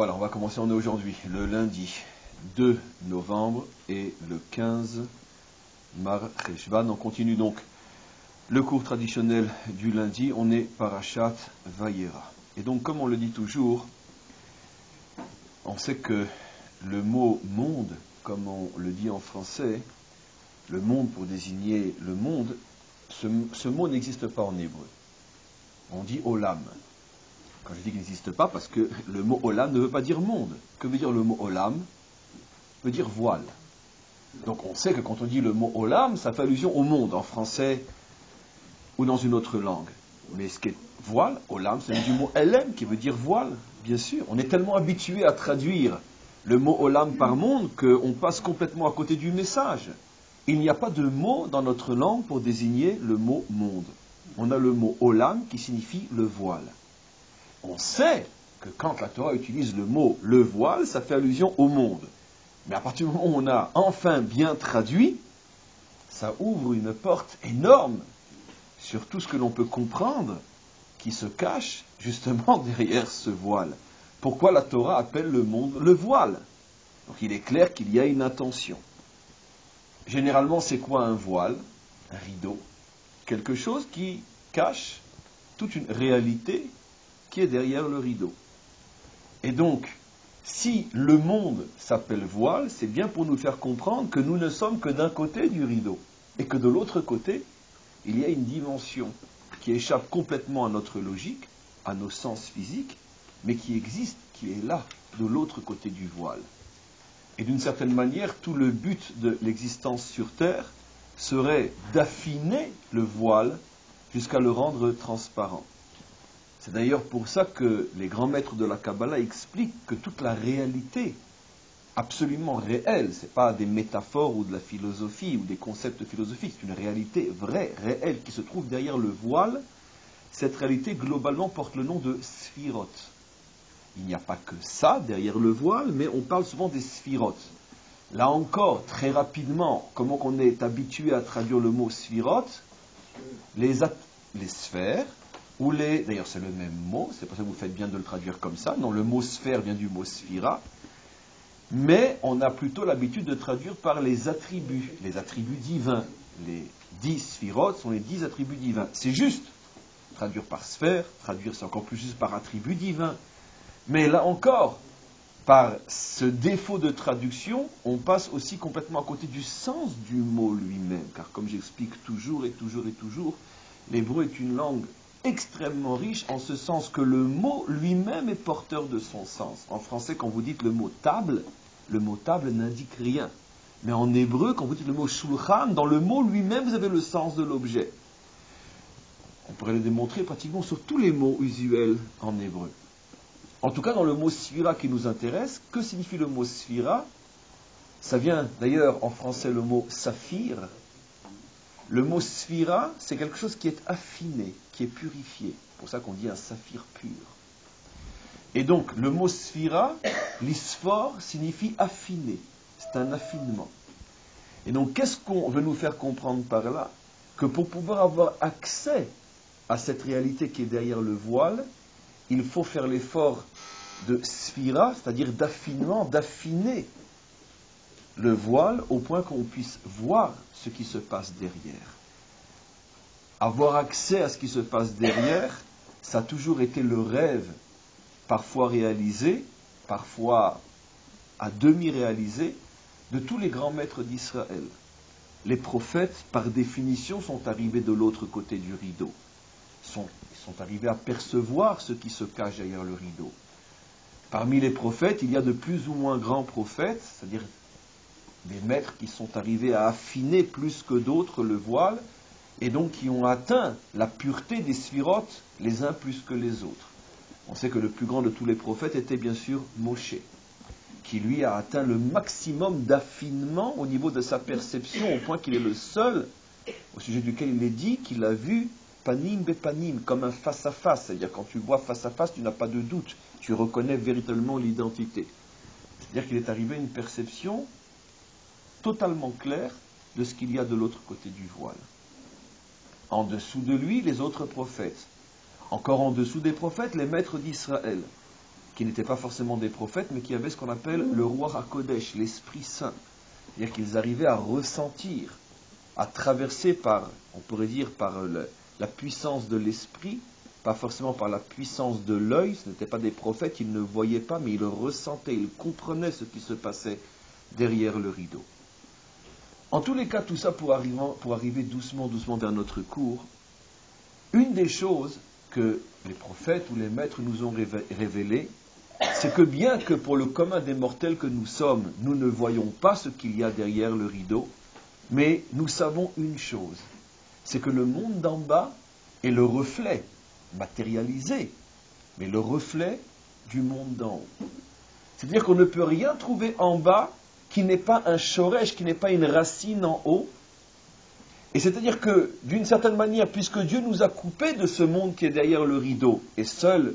Voilà, on va commencer, on est aujourd'hui, le lundi 2 novembre et le 15 Mar Cheshvan. On continue donc le cours traditionnel du lundi, on est Parashat Vayera. Et donc, comme on le dit toujours, on sait que le mot monde, comme on le dit en français, le monde pour désigner le monde, ce mot n'existe pas en hébreu. On dit olam. Quand je dis qu'il n'existe pas, parce que le mot olam ne veut pas dire monde. Que veut dire le mot olam? Veut dire voile. Donc on sait que quand on dit le mot olam, ça fait allusion au monde, en français ou dans une autre langue. Mais ce qui est voile, olam, c'est du mot elem, qui veut dire voile, bien sûr. On est tellement habitué à traduire le mot olam par monde qu'on passe complètement à côté du message. Il n'y a pas de mot dans notre langue pour désigner le mot monde. On a le mot olam qui signifie le voile. On sait que quand la Torah utilise le mot le voile, ça fait allusion au monde. Mais à partir du moment où on a enfin bien traduit, ça ouvre une porte énorme sur tout ce que l'on peut comprendre qui se cache justement derrière ce voile. Pourquoi la Torah appelle le monde le voile? Donc il est clair qu'il y a une intention. Généralement, c'est quoi un voile? Un rideau. Quelque chose qui cache toute une réalité qui est derrière le rideau. Et donc, si le monde s'appelle voile, c'est bien pour nous faire comprendre que nous ne sommes que d'un côté du rideau, et que de l'autre côté, il y a une dimension qui échappe complètement à notre logique, à nos sens physiques, mais qui existe, qui est là, de l'autre côté du voile. Et d'une certaine manière, tout le but de l'existence sur Terre serait d'affiner le voile jusqu'à le rendre transparent. C'est d'ailleurs pour ça que les grands maîtres de la Kabbalah expliquent que toute la réalité absolument réelle, ce n'est pas des métaphores ou de la philosophie ou des concepts philosophiques, c'est une réalité vraie, réelle, qui se trouve derrière le voile. Cette réalité globalement porte le nom de Sphirot. Il n'y a pas que ça derrière le voile, mais on parle souvent des Sphirot. Là encore, très rapidement, comment on est habitué à traduire le mot Sphirot, les sphères, ou d'ailleurs c'est le même mot, c'est pour ça que vous faites bien de le traduire comme ça, non, le mot sphère vient du mot sphira, mais on a plutôt l'habitude de traduire par les attributs divins. Les 10 sphirotes sont les 10 attributs divins. C'est juste, traduire par sphère, traduire c'est encore plus juste par attribut divin. Mais là encore, par ce défaut de traduction, on passe aussi complètement à côté du sens du mot lui-même, car comme j'explique toujours et toujours et toujours, l'hébreu est une langue extrêmement riche en ce sens que le mot lui-même est porteur de son sens. En français, quand vous dites le mot table n'indique rien. Mais en hébreu, quand vous dites le mot shulchan, dans le mot lui-même, vous avez le sens de l'objet. On pourrait le démontrer pratiquement sur tous les mots usuels en hébreu. En tout cas, dans le mot sphira qui nous intéresse, que signifie le mot sphira? Ça vient d'ailleurs en français le mot saphir. Le mot sphira, c'est quelque chose qui est affiné, qui est purifié. C'est pour ça qu'on dit un saphir pur. Et donc, le mot sphira, l'isphore, signifie affiner. C'est un affinement. Et donc, qu'est-ce qu'on veut nous faire comprendre par là? Que pour pouvoir avoir accès à cette réalité qui est derrière le voile, il faut faire l'effort de sphira, c'est-à-dire d'affinement, d'affiner le voile au point qu'on puisse voir ce qui se passe derrière. Avoir accès à ce qui se passe derrière, ça a toujours été le rêve, parfois réalisé, parfois à demi réalisé, de tous les grands maîtres d'Israël. Les prophètes, par définition, sont arrivés de l'autre côté du rideau. Ils sont arrivés à percevoir ce qui se cache derrière le rideau. Parmi les prophètes, il y a de plus ou moins grands prophètes, c'est-à-dire des maîtres qui sont arrivés à affiner plus que d'autres le voile, et donc qui ont atteint la pureté des sphirotes les uns plus que les autres. On sait que le plus grand de tous les prophètes était bien sûr Moshe, qui lui a atteint le maximum d'affinement au niveau de sa perception, au point qu'il est le seul au sujet duquel il est dit qu'il a vu panim bepanim, comme un face-à-face. C'est-à-dire quand tu le vois face-à-face, tu n'as pas de doute, tu reconnais véritablement l'identité. C'est-à-dire qu'il est arrivé à une perception totalement claire de ce qu'il y a de l'autre côté du voile. En dessous de lui, les autres prophètes. Encore en dessous des prophètes, les maîtres d'Israël. qui n'étaient pas forcément des prophètes, mais qui avaient ce qu'on appelle le Ruach HaKodesh, l'Esprit Saint. C'est-à-dire qu'ils arrivaient à ressentir, à traverser par, on pourrait dire, par la puissance de l'Esprit, pas forcément par la puissance de l'œil. Ce n'étaient pas des prophètes, ils ne voyaient pas, mais ils ressentaient, ils comprenaient ce qui se passait derrière le rideau. En tous les cas, tout ça pour arriver doucement vers notre cours, une des choses que les prophètes ou les maîtres nous ont révélées, c'est que bien que pour le commun des mortels que nous sommes, nous ne voyons pas ce qu'il y a derrière le rideau, mais nous savons une chose, c'est que le monde d'en bas est le reflet, matérialisé, mais le reflet du monde d'en haut. C'est-à-dire qu'on ne peut rien trouver en bas qui n'est pas un shoresh, qui n'est pas une racine en haut. Et c'est-à-dire que, d'une certaine manière, puisque Dieu nous a coupés de ce monde qui est derrière le rideau, et seuls,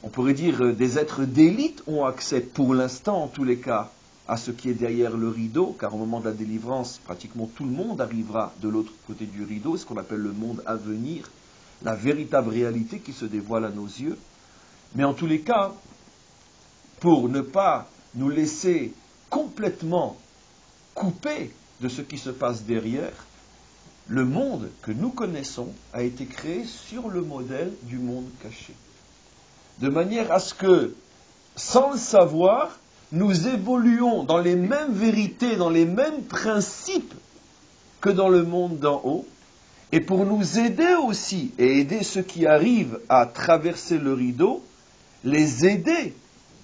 on pourrait dire, des êtres d'élite ont accès, pour l'instant en tous les cas, à ce qui est derrière le rideau, car au moment de la délivrance, pratiquement tout le monde arrivera de l'autre côté du rideau, ce qu'on appelle le monde à venir, la véritable réalité qui se dévoile à nos yeux. Mais en tous les cas, pour ne pas nous laisser complètement coupés de ce qui se passe derrière, le monde que nous connaissons a été créé sur le modèle du monde caché. De manière à ce que, sans le savoir, nous évoluons dans les mêmes vérités, dans les mêmes principes que dans le monde d'en haut, et pour nous aider aussi, et aider ceux qui arrivent à traverser le rideau, les aider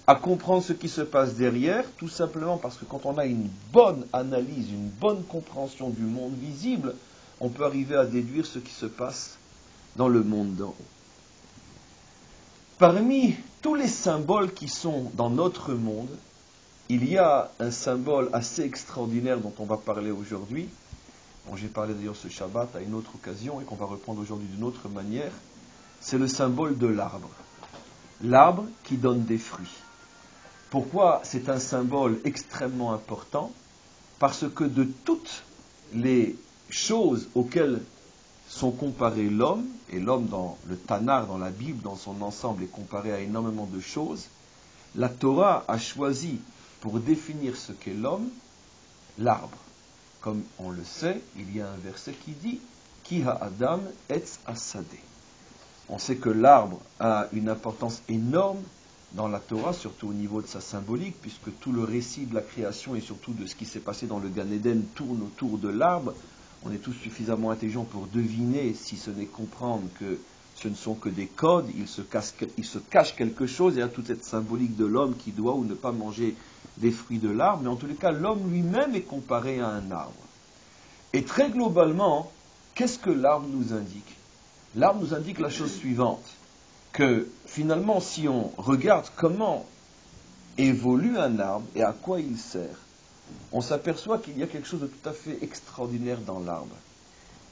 à comprendre ce qui se passe derrière, tout simplement parce que quand on a une bonne analyse, une bonne compréhension du monde visible, on peut arriver à déduire ce qui se passe dans le monde d'en haut. Parmi tous les symboles qui sont dans notre monde, il y a un symbole assez extraordinaire dont on va parler aujourd'hui, dont j'ai parlé d'ailleurs ce Shabbat à une autre occasion et qu'on va reprendre aujourd'hui d'une autre manière, c'est le symbole de l'arbre. L'arbre qui donne des fruits. Pourquoi c'est un symbole extrêmement important? Parce que de toutes les choses auxquelles sont comparés l'homme, et l'homme dans le Tanakh, dans la Bible, dans son ensemble, est comparé à énormément de choses, la Torah a choisi pour définir ce qu'est l'homme, l'arbre. Comme on le sait, il y a un verset qui dit « Ki ha'adam etz hasadeh ». On sait que l'arbre a une importance énorme dans la Torah, surtout au niveau de sa symbolique, puisque tout le récit de la création et surtout de ce qui s'est passé dans le Gan Eden tourne autour de l'arbre. On est tous suffisamment intelligents pour deviner, si ce n'est comprendre, que ce ne sont que des codes, il se cache quelque chose, et il y a toute cette symbolique de l'homme qui doit ou ne pas manger des fruits de l'arbre, mais en tous les cas, l'homme lui-même est comparé à un arbre. Et très globalement, qu'est-ce que l'arbre nous indique? L'arbre nous indique la chose suivante, que finalement, si on regarde comment évolue un arbre et à quoi il sert, on s'aperçoit qu'il y a quelque chose de tout à fait extraordinaire dans l'arbre.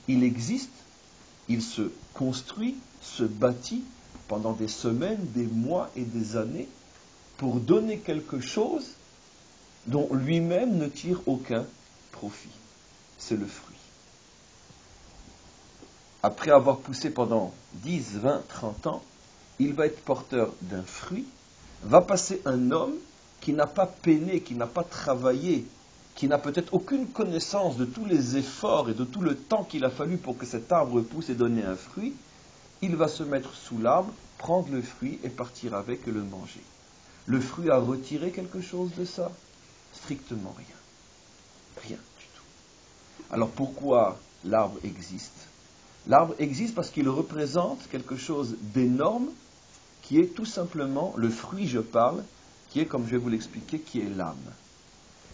Il existe, il se construit, se bâtit pendant des semaines, des mois et des années pour donner quelque chose dont lui-même ne tire aucun profit. C'est le fruit. Après avoir poussé pendant 10, 20, 30 ans, il va être porteur d'un fruit, va passer un homme qui n'a pas peiné, qui n'a pas travaillé, qui n'a peut-être aucune connaissance de tous les efforts et de tout le temps qu'il a fallu pour que cet arbre pousse et donne un fruit, il va se mettre sous l'arbre, prendre le fruit et partir avec et le manger. Le fruit a retiré quelque chose de ça? Strictement rien. Rien du tout. Alors pourquoi l'arbre existe? L'arbre existe parce qu'il représente quelque chose d'énorme qui est tout simplement, le fruit je parle, qui est, comme je vais vous l'expliquer, qui est l'âme.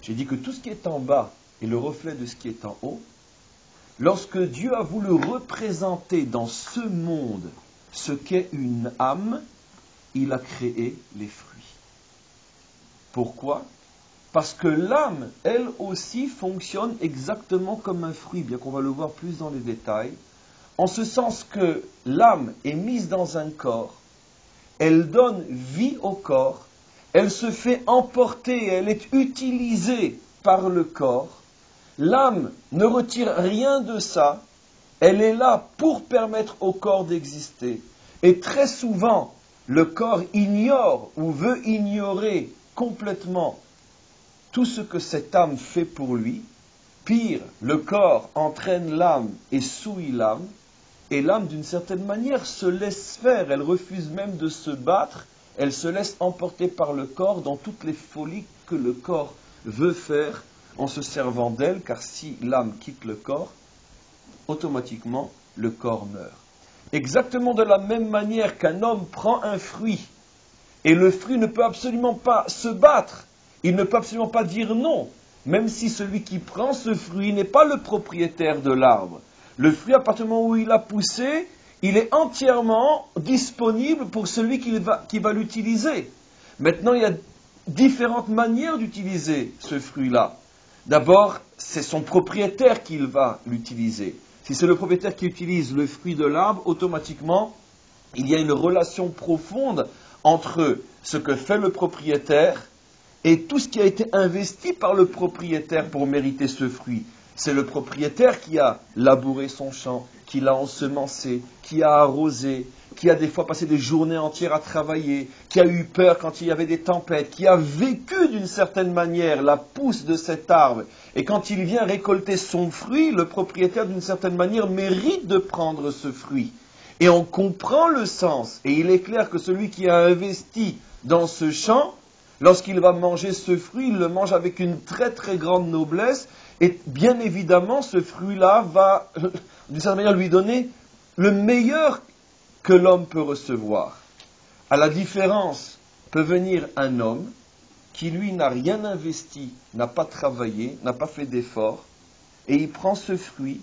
J'ai dit que tout ce qui est en bas est le reflet de ce qui est en haut. Lorsque Dieu a voulu représenter dans ce monde ce qu'est une âme, il a créé les fruits. Pourquoi? Parce que l'âme, elle aussi, fonctionne exactement comme un fruit, bien qu'on va le voir plus dans les détails, en ce sens que l'âme est mise dans un corps, elle donne vie au corps, elle se fait emporter, elle est utilisée par le corps. L'âme ne retire rien de ça, elle est là pour permettre au corps d'exister. Et très souvent, le corps ignore ou veut ignorer complètement tout ce que cette âme fait pour lui, pire, le corps entraîne l'âme et souille l'âme, et l'âme, d'une certaine manière, se laisse faire, elle refuse même de se battre, elle se laisse emporter par le corps dans toutes les folies que le corps veut faire en se servant d'elle, car si l'âme quitte le corps, automatiquement, le corps meurt. Exactement de la même manière qu'un homme prend un fruit, et le fruit ne peut absolument pas se battre, il ne peut absolument pas dire non, même si celui qui prend ce fruit n'est pas le propriétaire de l'arbre. Le fruit, à partir du moment où il a poussé, il est entièrement disponible pour celui qui va l'utiliser. Maintenant, il y a différentes manières d'utiliser ce fruit-là. D'abord, c'est son propriétaire qui va l'utiliser. Si c'est le propriétaire qui utilise le fruit de l'arbre, automatiquement, il y a une relation profonde entre ce que fait le propriétaire et tout ce qui a été investi par le propriétaire pour mériter ce fruit. C'est le propriétaire qui a labouré son champ, qui l'a ensemencé, qui a arrosé, qui a des fois passé des journées entières à travailler, qui a eu peur quand il y avait des tempêtes, qui a vécu d'une certaine manière la pousse de cet arbre. Et quand il vient récolter son fruit, le propriétaire d'une certaine manière mérite de prendre ce fruit. Et on comprend le sens. Et il est clair que celui qui a investi dans ce champ, lorsqu'il va manger ce fruit, il le mange avec une très très grande noblesse. Et bien évidemment, ce fruit-là va, d'une certaine manière, lui donner le meilleur que l'homme peut recevoir. À la différence, peut venir un homme qui, lui, n'a rien investi, n'a pas travaillé, n'a pas fait d'effort, et il prend ce fruit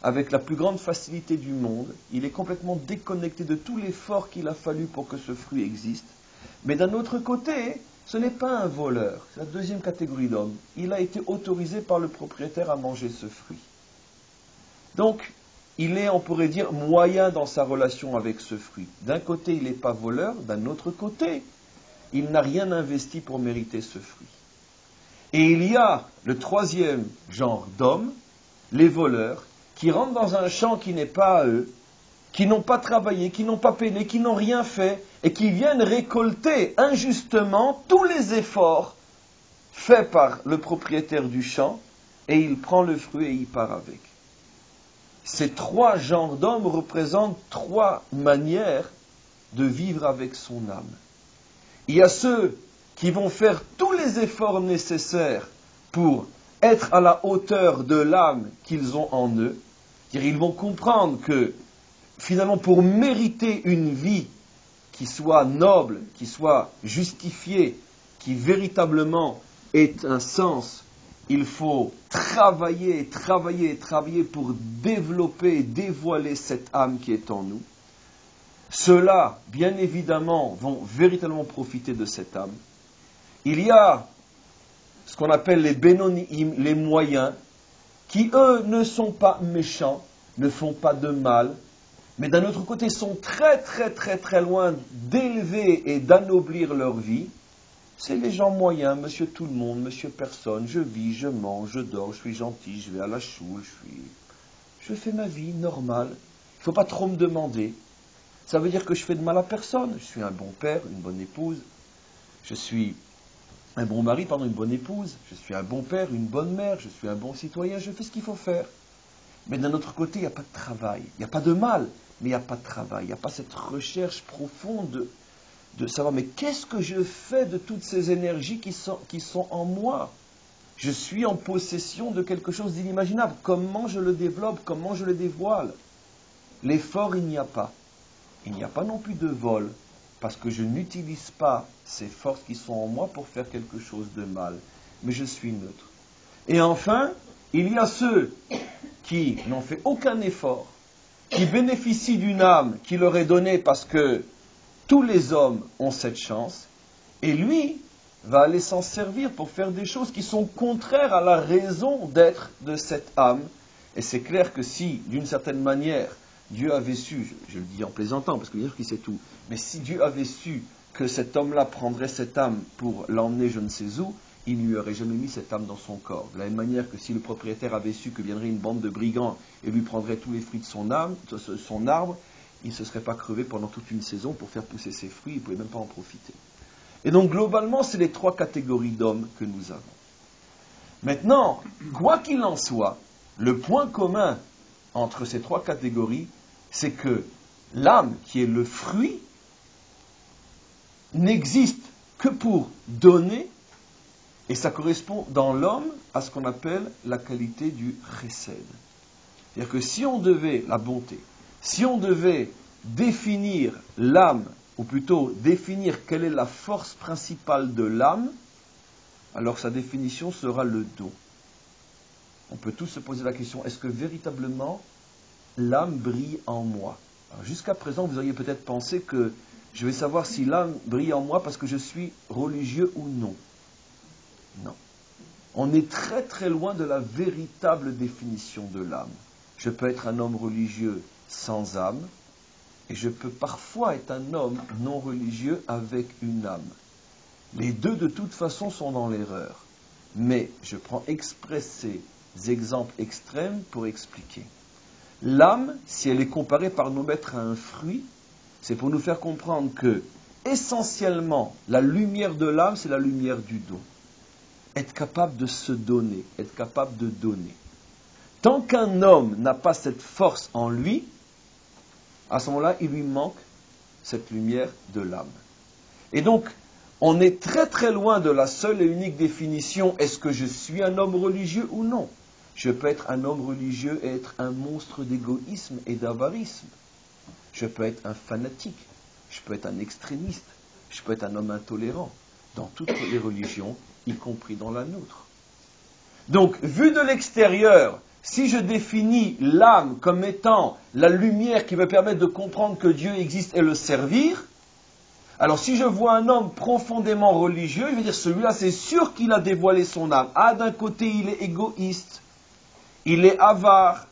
avec la plus grande facilité du monde. Il est complètement déconnecté de tout l'effort qu'il a fallu pour que ce fruit existe. Mais d'un autre côté, ce n'est pas un voleur, c'est la deuxième catégorie d'homme. Il a été autorisé par le propriétaire à manger ce fruit. Donc, il est, on pourrait dire, moyen dans sa relation avec ce fruit. D'un côté, il n'est pas voleur, d'un autre côté, il n'a rien investi pour mériter ce fruit. Et il y a le troisième genre d'hommes, les voleurs, qui rentrent dans un champ qui n'est pas à eux, qui n'ont pas travaillé, qui n'ont pas peiné, qui n'ont rien fait, et qui viennent récolter injustement tous les efforts faits par le propriétaire du champ, et il prend le fruit et il part avec. Ces trois genres d'hommes représentent trois manières de vivre avec son âme. Il y a ceux qui vont faire tous les efforts nécessaires pour être à la hauteur de l'âme qu'ils ont en eux. Ils vont comprendre que, finalement, pour mériter une vie qui soit noble, qui soit justifiée, qui véritablement ait un sens, il faut travailler, travailler, travailler pour développer et dévoiler cette âme qui est en nous. Ceux-là, bien évidemment, vont véritablement profiter de cette âme. Il y a ce qu'on appelle les bénoniim, les moyens, qui, eux, ne sont pas méchants, ne font pas de mal, mais d'un autre côté sont très très très très loin d'élever et d'anoblir leur vie. C'est les gens moyens, monsieur tout le monde, monsieur personne, je vis, je mange, je dors, je suis gentil, je vais à la choule, je fais ma vie normale, il ne faut pas trop me demander. Ça veut dire que je fais de mal à personne, je suis un bon père, une bonne épouse, je suis un bon mari, une bonne épouse, je suis un bon père, une bonne mère, je suis un bon citoyen, je fais ce qu'il faut faire. Mais d'un autre côté, il n'y a pas de travail. Il n'y a pas de mal, mais il n'y a pas de travail. Il n'y a pas cette recherche profonde de savoir, mais qu'est-ce que je fais de toutes ces énergies qui sont en moi? Je suis en possession de quelque chose d'inimaginable. Comment je le développe? Comment je le dévoile? L'effort, il n'y a pas. Il n'y a pas non plus de vol, parce que je n'utilise pas ces forces qui sont en moi pour faire quelque chose de mal. Mais je suis neutre. Et enfin, il y a ceux qui n'ont fait aucun effort, qui bénéficient d'une âme qui leur est donnée parce que tous les hommes ont cette chance, et lui va aller s'en servir pour faire des choses qui sont contraires à la raison d'être de cette âme. Et c'est clair que si, d'une certaine manière, Dieu avait su, je le dis en plaisantant, parce que bien sûr qu'il sait tout, mais si Dieu avait su que cet homme-là prendrait cette âme pour l'emmener je ne sais où, il ne lui aurait jamais mis cette âme dans son corps. De la même manière que si le propriétaire avait su que viendrait une bande de brigands et lui prendrait tous les fruits de son arbre, il ne se serait pas crevé pendant toute une saison pour faire pousser ses fruits, il ne pouvait même pas en profiter. Et donc globalement, c'est les trois catégories d'hommes que nous avons. Maintenant, quoi qu'il en soit, le point commun entre ces trois catégories, c'est que l'âme, qui est le fruit, n'existe que pour donner, et ça correspond dans l'homme à ce qu'on appelle la qualité du chesed. C'est-à-dire que si on devait, la bonté, si on devait définir l'âme, ou plutôt définir quelle est la force principale de l'âme, alors sa définition sera le don. On peut tous se poser la question, est-ce que véritablement l'âme brille en moi? Alors, jusqu'à présent, vous auriez peut-être pensé que je vais savoir si l'âme brille en moi parce que je suis religieux ou non. Non. On est très très loin de la véritable définition de l'âme. Je peux être un homme religieux sans âme, et je peux parfois être un homme non religieux avec une âme. Les deux, de toute façon, sont dans l'erreur. Mais je prends exprès ces exemples extrêmes pour expliquer. L'âme, si elle est comparée par nos maîtres à un fruit, c'est pour nous faire comprendre que, essentiellement, la lumière de l'âme, c'est la lumière du don. Être capable de se donner, être capable de donner. Tant qu'un homme n'a pas cette force en lui, à ce moment-là, il lui manque cette lumière de l'âme. Et donc, on est très très loin de la seule et unique définition, est-ce que je suis un homme religieux ou non? Je peux être un homme religieux et être un monstre d'égoïsme et d'avarisme. Je peux être un fanatique, je peux être un extrémiste, je peux être un homme intolérant, dans toutes les religions, y compris dans la nôtre. Donc, vu de l'extérieur, si je définis l'âme comme étant la lumière qui me permet de comprendre que Dieu existe et le servir, alors si je vois un homme profondément religieux, je vais dire celui-là c'est sûr qu'il a dévoilé son âme. Ah, d'un côté il est égoïste, il est avare,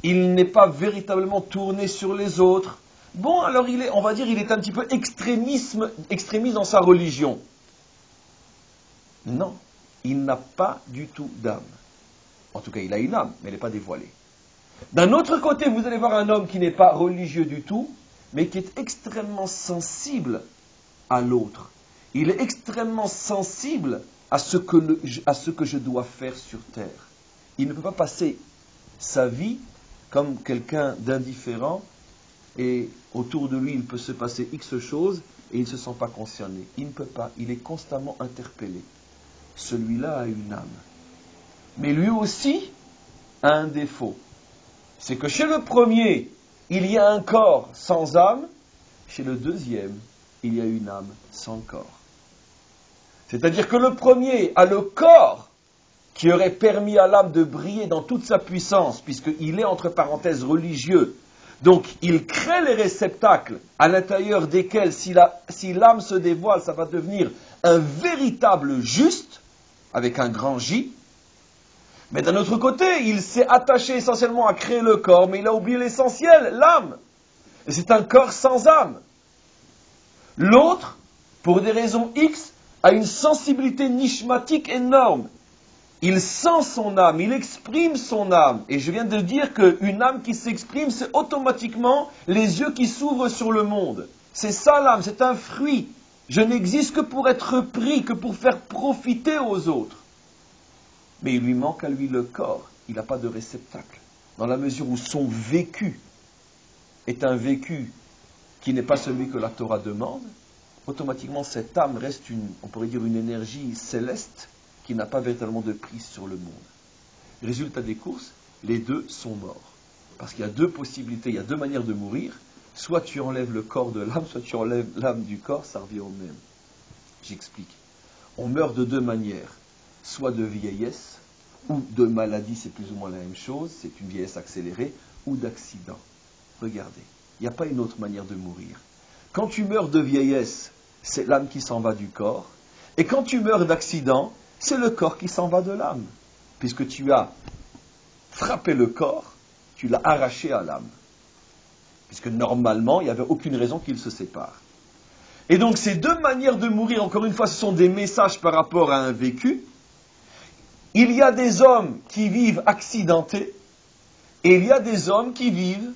il n'est pas véritablement tourné sur les autres. Bon, alors il est, on va dire, il est un petit peu extrémiste dans sa religion. Non, il n'a pas du tout d'âme. En tout cas, il a une âme, mais elle n'est pas dévoilée. D'un autre côté, vous allez voir un homme qui n'est pas religieux du tout, mais qui est extrêmement sensible à l'autre. Il est extrêmement sensible à ce que je dois faire sur terre. Il ne peut pas passer sa vie comme quelqu'un d'indifférent et autour de lui, il peut se passer X choses et il ne se sent pas concerné. Il ne peut pas, il est constamment interpellé. Celui-là a une âme. Mais lui aussi a un défaut. C'est que chez le premier, il y a un corps sans âme. Chez le deuxième, il y a une âme sans corps. C'est-à-dire que le premier a le corps qui aurait permis à l'âme de briller dans toute sa puissance, puisqu'il est entre parenthèses religieux. Donc il crée les réceptacles à l'intérieur desquels, si l'âme se dévoile, ça va devenir un véritable juste, avec un grand J. Mais d'un autre côté, il s'est attaché essentiellement à créer le corps, mais il a oublié l'essentiel, l'âme. Et c'est un corps sans âme. L'autre, pour des raisons X, a une sensibilité nishmatique énorme. Il sent son âme, il exprime son âme. Et je viens de dire qu'une âme qui s'exprime, c'est automatiquement les yeux qui s'ouvrent sur le monde. C'est ça l'âme, c'est un fruit. Je n'existe que pour être pris, que pour faire profiter aux autres. Mais il lui manque à lui le corps. Il n'a pas de réceptacle. Dans la mesure où son vécu est un vécu qui n'est pas celui que la Torah demande, automatiquement cette âme reste on pourrait dire une énergie céleste qui n'a pas véritablement de prise sur le monde. Résultat des courses, les deux sont morts. Parce qu'il y a deux possibilités, il y a deux manières de mourir. Soit tu enlèves le corps de l'âme, soit tu enlèves l'âme du corps, ça revient au même. J'explique. On meurt de deux manières. Soit de vieillesse, ou de maladie, c'est plus ou moins la même chose, c'est une vieillesse accélérée, ou d'accident. Regardez, il n'y a pas une autre manière de mourir. Quand tu meurs de vieillesse, c'est l'âme qui s'en va du corps, et quand tu meurs d'accident, c'est le corps qui s'en va de l'âme, puisque tu as frappé le corps, tu l'as arraché à l'âme, puisque normalement, il n'y avait aucune raison qu'ils se séparent. Et donc ces deux manières de mourir, encore une fois, ce sont des messages par rapport à un vécu. Il y a des hommes qui vivent accidentés, et il y a des hommes qui vivent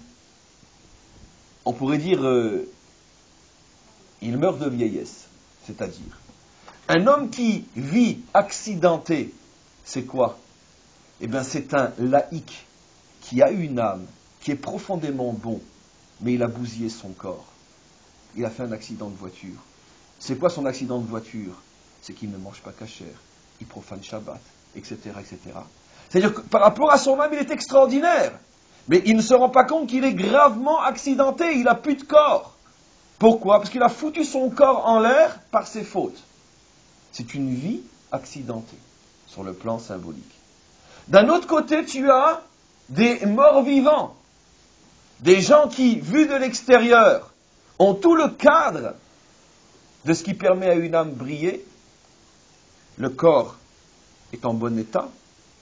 on pourrait dire, il meurt de vieillesse. C'est-à-dire, un homme qui vit accidenté, c'est quoi? Eh bien, c'est un laïc qui a une âme, qui est profondément bon, mais il a bousillé son corps. Il a fait un accident de voiture. C'est quoi son accident de voiture? C'est qu'il ne mange pas cachère, il profane Shabbat, etc., etc. C'est-à-dire que par rapport à son âme, il est extraordinaire. Mais il ne se rend pas compte qu'il est gravement accidenté, il n'a plus de corps. Pourquoi? Parce qu'il a foutu son corps en l'air par ses fautes. C'est une vie accidentée, sur le plan symbolique. D'un autre côté, tu as des morts vivants, des gens qui, vus de l'extérieur, ont tout le cadre de ce qui permet à une âme de briller. Le corps est en bon état,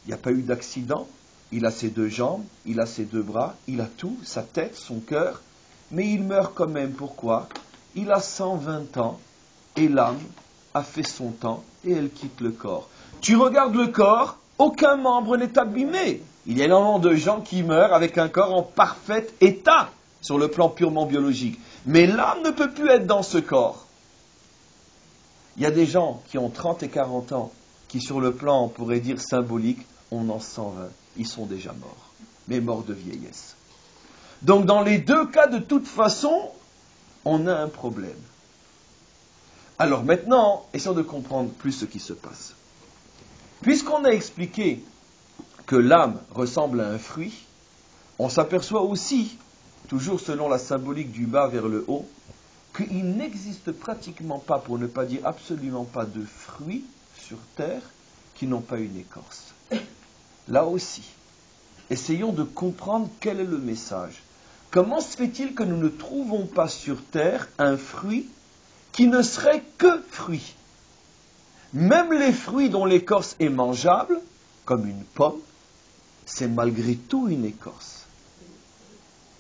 il n'y a pas eu d'accident, il a ses deux jambes, il a ses deux bras, il a tout, sa tête, son cœur, mais il meurt quand même. Pourquoi? Il a 120 ans et l'âme a fait son temps et elle quitte le corps. Tu regardes le corps, aucun membre n'est abîmé. Il y a énormément de gens qui meurent avec un corps en parfait état sur le plan purement biologique. Mais l'âme ne peut plus être dans ce corps. Il y a des gens qui ont 30 et 40 ans qui, sur le plan, on pourrait dire symbolique, ont en 120. Ils sont déjà morts, mais morts de vieillesse. Donc dans les deux cas, de toute façon, on a un problème. Alors maintenant, essayons de comprendre plus ce qui se passe. Puisqu'on a expliqué que l'âme ressemble à un fruit, on s'aperçoit aussi, toujours selon la symbolique du bas vers le haut, qu'il n'existe pratiquement pas, pour ne pas dire absolument pas, de fruits sur terre qui n'ont pas une écorce. Là aussi, essayons de comprendre quel est le message. Comment se fait-il que nous ne trouvons pas sur terre un fruit qui ne serait que fruit? Même les fruits dont l'écorce est mangeable, comme une pomme, c'est malgré tout une écorce.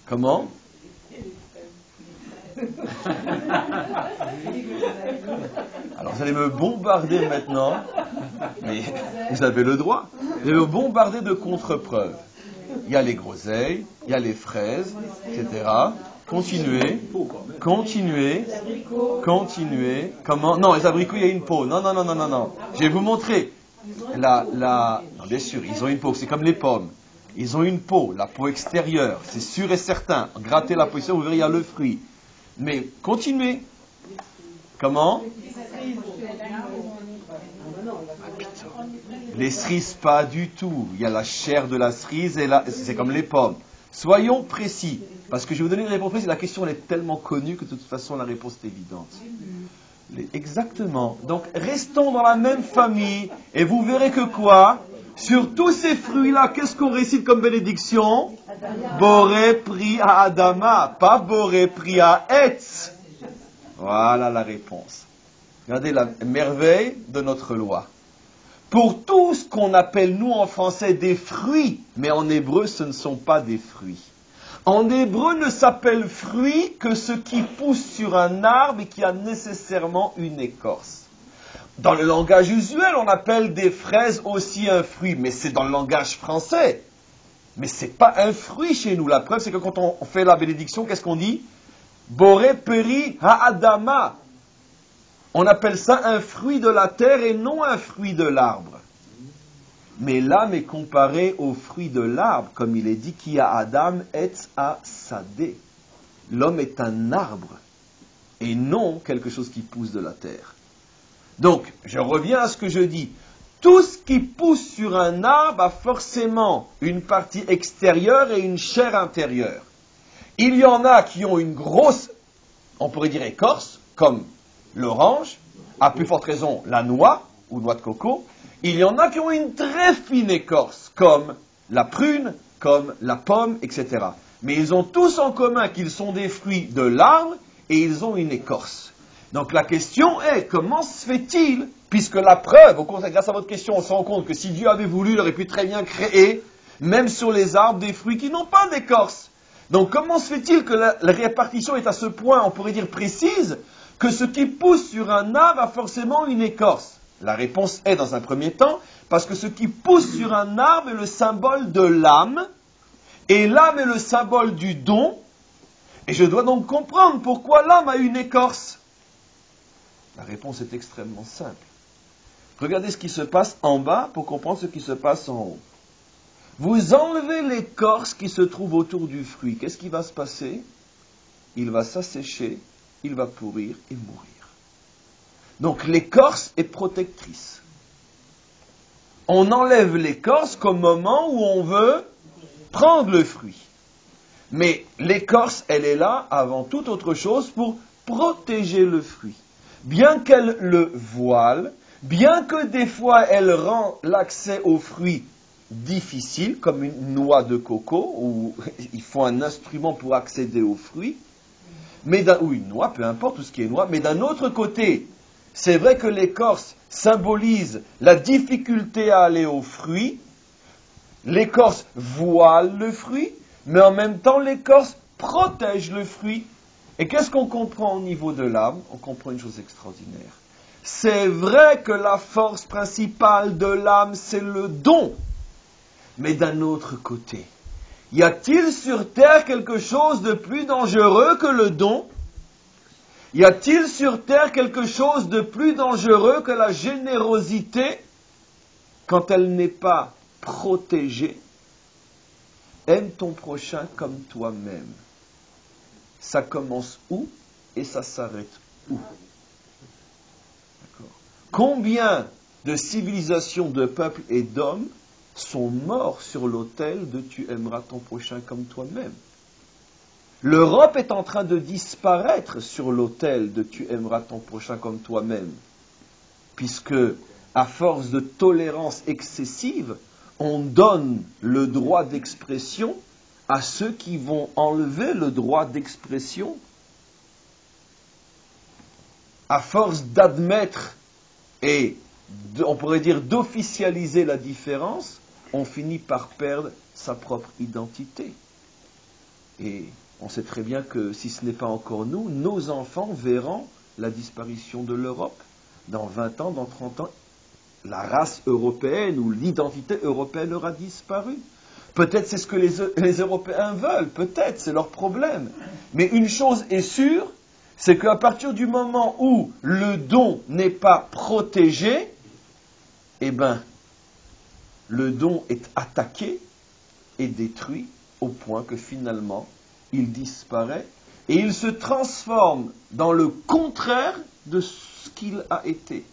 Comment? Alors vous allez me bombarder maintenant, mais vous avez le droit. Vous allez me bombarder de contre-preuves. Il y a les groseilles, il y a les fraises, etc. Continuez. Comment? Non, les abricots, il y a une peau. Non. Je vais vous montrer. Non, bien sûr, ils ont une peau. C'est comme les pommes. Ils ont une peau, la peau extérieure. C'est sûr et certain. Grattez la peau extérieure, vous verrez, il y a le fruit. Mais continuez. Comment? Les cerises, pas du tout. Il y a la chair de la cerise et c'est comme les pommes. Soyons précis, parce que je vais vous donner une réponse précise. La question elle est tellement connue que de toute façon la réponse est évidente. Exactement. Donc restons dans la même famille et vous verrez que quoi? Sur tous ces fruits-là, qu'est-ce qu'on récite comme bénédiction? Boré pri à Adama, pas Boré pri à Etz. Voilà la réponse. Regardez la merveille de notre loi. Pour tout ce qu'on appelle, nous, en français, des fruits, mais en hébreu, ce ne sont pas des fruits. En hébreu, ne s'appelle fruit que ce qui pousse sur un arbre et qui a nécessairement une écorce. Dans le langage usuel, on appelle des fraises aussi un fruit, mais c'est dans le langage français. Mais ce n'est pas un fruit chez nous. La preuve, c'est que quand on fait la bénédiction, qu'est-ce qu'on dit? Boré peri ha'adama. On appelle ça un fruit de la terre et non un fruit de l'arbre. Mais l'âme est comparée au fruit de l'arbre, comme il est dit, qui a Adam etz a sadé. L'homme est un arbre et non quelque chose qui pousse de la terre. Donc, je reviens à ce que je dis. Tout ce qui pousse sur un arbre a forcément une partie extérieure et une chair intérieure. Il y en a qui ont une grosse, on pourrait dire écorce, comme l'orange, à plus forte raison la noix ou noix de coco. Il y en a qui ont une très fine écorce, comme la prune, comme la pomme, etc. Mais ils ont tous en commun qu'ils sont des fruits de l'arbre et ils ont une écorce. Donc la question est, comment se fait-il, puisque la preuve, au contraire, grâce à votre question, on se rend compte que si Dieu avait voulu, il aurait pu très bien créer, même sur les arbres, des fruits qui n'ont pas d'écorce. Donc comment se fait-il que la répartition est à ce point, on pourrait dire précise, que ce qui pousse sur un arbre a forcément une écorce? La réponse est, dans un premier temps, parce que ce qui pousse sur un arbre est le symbole de l'âme, et l'âme est le symbole du don, Et je dois donc comprendre pourquoi l'âme a une écorce. La réponse est extrêmement simple. Regardez ce qui se passe en bas pour comprendre ce qui se passe en haut. Vous enlevez l'écorce qui se trouve autour du fruit. Qu'est-ce qui va se passer? Il va s'assécher, il va pourrir et mourir. Donc l'écorce est protectrice. On enlève l'écorce qu'au moment où on veut prendre le fruit. Mais l'écorce, elle est là avant toute autre chose pour protéger le fruit. Bien qu'elle le voile, bien que des fois elle rend l'accès au fruit difficile, comme une noix de coco, où il faut un instrument pour accéder au fruit, ou une noix, peu importe, tout ce qui est noix, mais d'un autre côté, c'est vrai que l'écorce symbolise la difficulté à aller au fruit, l'écorce voile le fruit, mais en même temps l'écorce protège le fruit. Et qu'est-ce qu'on comprend au niveau de l'âme? On comprend une chose extraordinaire. C'est vrai que la force principale de l'âme, c'est le don. Mais d'un autre côté, y a-t-il sur terre quelque chose de plus dangereux que le don? Y a-t-il sur terre quelque chose de plus dangereux que la générosité quand elle n'est pas protégée? Aime ton prochain comme toi-même. Ça commence où et ça s'arrête où? D'accord. Combien de civilisations, de peuples et d'hommes sont morts sur l'autel de tu aimeras ton prochain comme toi-même? L'Europe est en train de disparaître sur l'autel de tu aimeras ton prochain comme toi-même, puisque, à force de tolérance excessive, on donne le droit d'expression à ceux qui vont enlever le droit d'expression. À force d'admettre et, on pourrait dire, d'officialiser la différence, on finit par perdre sa propre identité. Et on sait très bien que si ce n'est pas encore nous, nos enfants verront la disparition de l'Europe. Dans 20 ans, dans 30 ans, la race européenne ou l'identité européenne aura disparu. Peut-être c'est ce que les Européens veulent, peut-être, c'est leur problème. Mais une chose est sûre, c'est qu'à partir du moment où le don n'est pas protégé, eh bien, le don est attaqué et détruit au point que finalement, il disparaît et il se transforme dans le contraire de ce qu'il a été.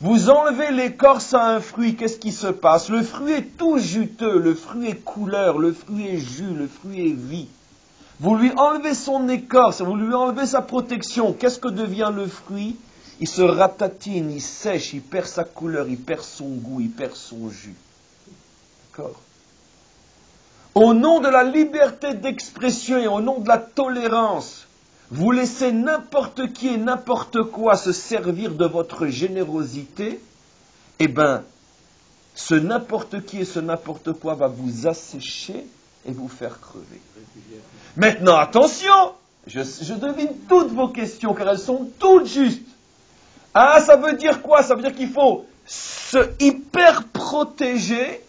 Vous enlevez l'écorce à un fruit, qu'est-ce qui se passe? Le fruit est tout juteux, le fruit est couleur, le fruit est jus, le fruit est vie. Vous lui enlevez son écorce, vous lui enlevez sa protection, qu'est-ce que devient le fruit? Il se ratatine, il sèche, il perd sa couleur, il perd son goût, il perd son jus. D'accord? Au nom de la liberté d'expression et au nom de la tolérance, vous laissez n'importe qui et n'importe quoi se servir de votre générosité, eh bien, ce n'importe qui et ce n'importe quoi va vous assécher et vous faire crever. Maintenant, attention, je devine toutes vos questions car elles sont toutes justes. Ah, ça veut dire quoi? Ça veut dire qu'il faut se hyper protéger.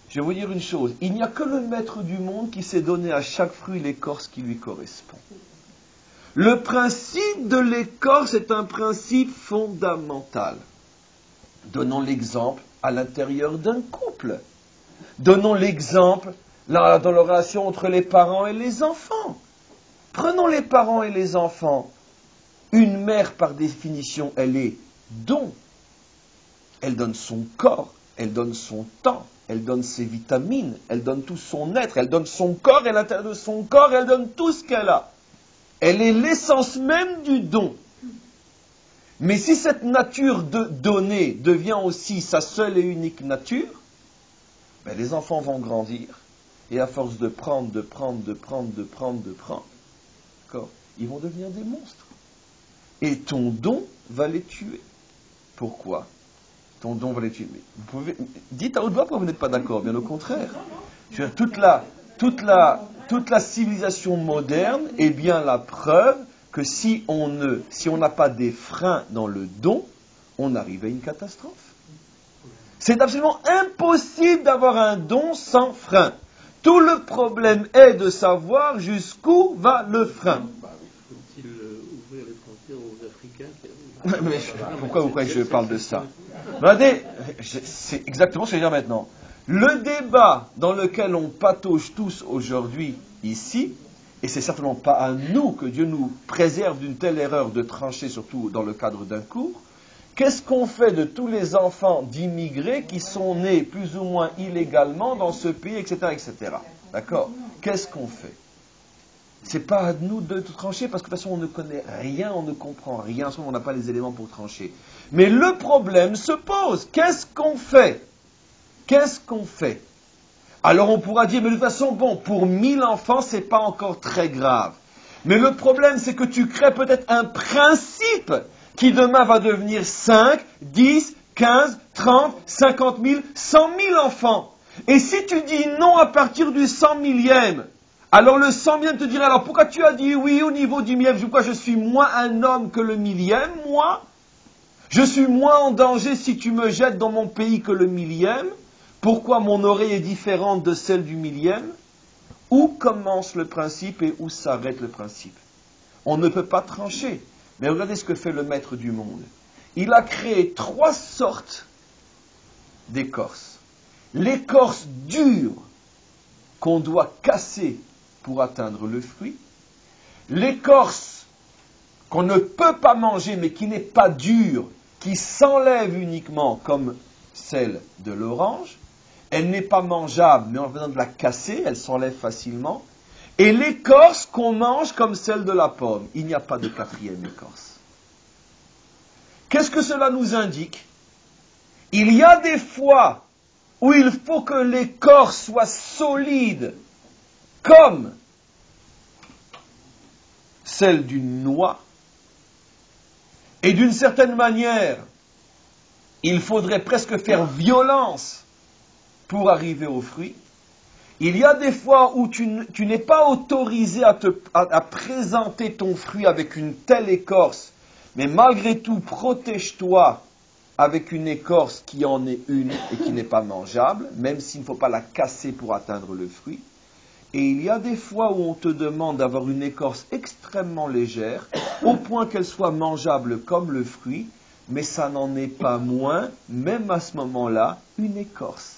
Je vais vous dire une chose, il n'y a que le maître du monde qui sait donner à chaque fruit l'écorce qui lui correspond. Le principe de l'écorce est un principe fondamental. Donnons l'exemple à l'intérieur d'un couple. Donnons l'exemple dans la relation entre les parents et les enfants. Prenons les parents et les enfants. Une mère, par définition, elle est don. Elle donne son corps, elle donne son temps. Elle donne ses vitamines, elle donne tout son être, elle donne son corps, et à l'intérieur de son corps, elle donne tout ce qu'elle a. Elle est l'essence même du don. Mais si cette nature de donner devient aussi sa seule et unique nature, ben les enfants vont grandir, et à force de prendre, d'accord, ils vont devenir des monstres. Et ton don va les tuer. Pourquoi ? Ton don va les tuer. Dites à haute voix pourquoi vous n'êtes pas d'accord, bien au contraire. Je veux dire, toute la civilisation moderne est bien la preuve que si on n'a pas des freins dans le don, on arrive à une catastrophe. C'est absolument impossible d'avoir un don sans frein. Tout le problème est de savoir jusqu'où va le frein. Faut-il ouvrir les frontières aux Africains Mais pourquoi vous croyez que je parle de ça? Regardez, c'est exactement ce que je vais dire maintenant. Le débat dans lequel on patauge tous aujourd'hui, ici, et c'est certainement pas à nous que Dieu nous préserve d'une telle erreur de trancher, surtout dans le cadre d'un cours, qu'est-ce qu'on fait de tous les enfants d'immigrés qui sont nés plus ou moins illégalement dans ce pays, etc., etc. D'accord? Qu'est-ce qu'on fait? C'est pas à nous de trancher parce que de toute façon on ne connaît rien, on ne comprend rien, en ce moment on n'a pas les éléments pour trancher. Mais le problème se pose. Qu'est-ce qu'on fait? Qu'est-ce qu'on fait? Alors on pourra dire, mais de toute façon, bon, pour 1000 enfants, c'est pas encore très grave. Mais le problème, c'est que tu crées peut-être un principe qui demain va devenir 5, 10, 15, 30, 50 000, 100 000 enfants. Et si tu dis non à partir du 100 millième, alors le 100 millième te dirait, alors pourquoi tu as dit oui au niveau du millième? Pourquoi je suis moins un homme que le millième, moi? Je suis moins en danger si tu me jettes dans mon pays que le millième? Pourquoi mon oreille est différente de celle du millième? Où commence le principe et où s'arrête le principe? On ne peut pas trancher. Mais regardez ce que fait le maître du monde. Il a créé 3 sortes d'écorce. L'écorce dure qu'on doit casser pour atteindre le fruit. L'écorce qu'on ne peut pas manger mais qui n'est pas dure, qui s'enlève uniquement comme celle de l'orange. Elle n'est pas mangeable, mais en venant de la casser, elle s'enlève facilement. Et l'écorce qu'on mange comme celle de la pomme. Il n'y a pas de 4e écorce. Qu'est-ce que cela nous indique? Il y a des fois où il faut que l'écorce soit solide, comme celle d'une noix. Et d'une certaine manière, il faudrait presque faire violence pour arriver au fruit. Il y a des fois où tu n'es pas autorisé à présenter ton fruit avec une telle écorce, mais malgré tout, protège-toi avec une écorce qui en est une et qui n'est pas mangeable, même s'il ne faut pas la casser pour atteindre le fruit. Et il y a des fois où on te demande d'avoir une écorce extrêmement légère, au point qu'elle soit mangeable comme le fruit, mais ça n'en est pas moins, même à ce moment-là, une écorce.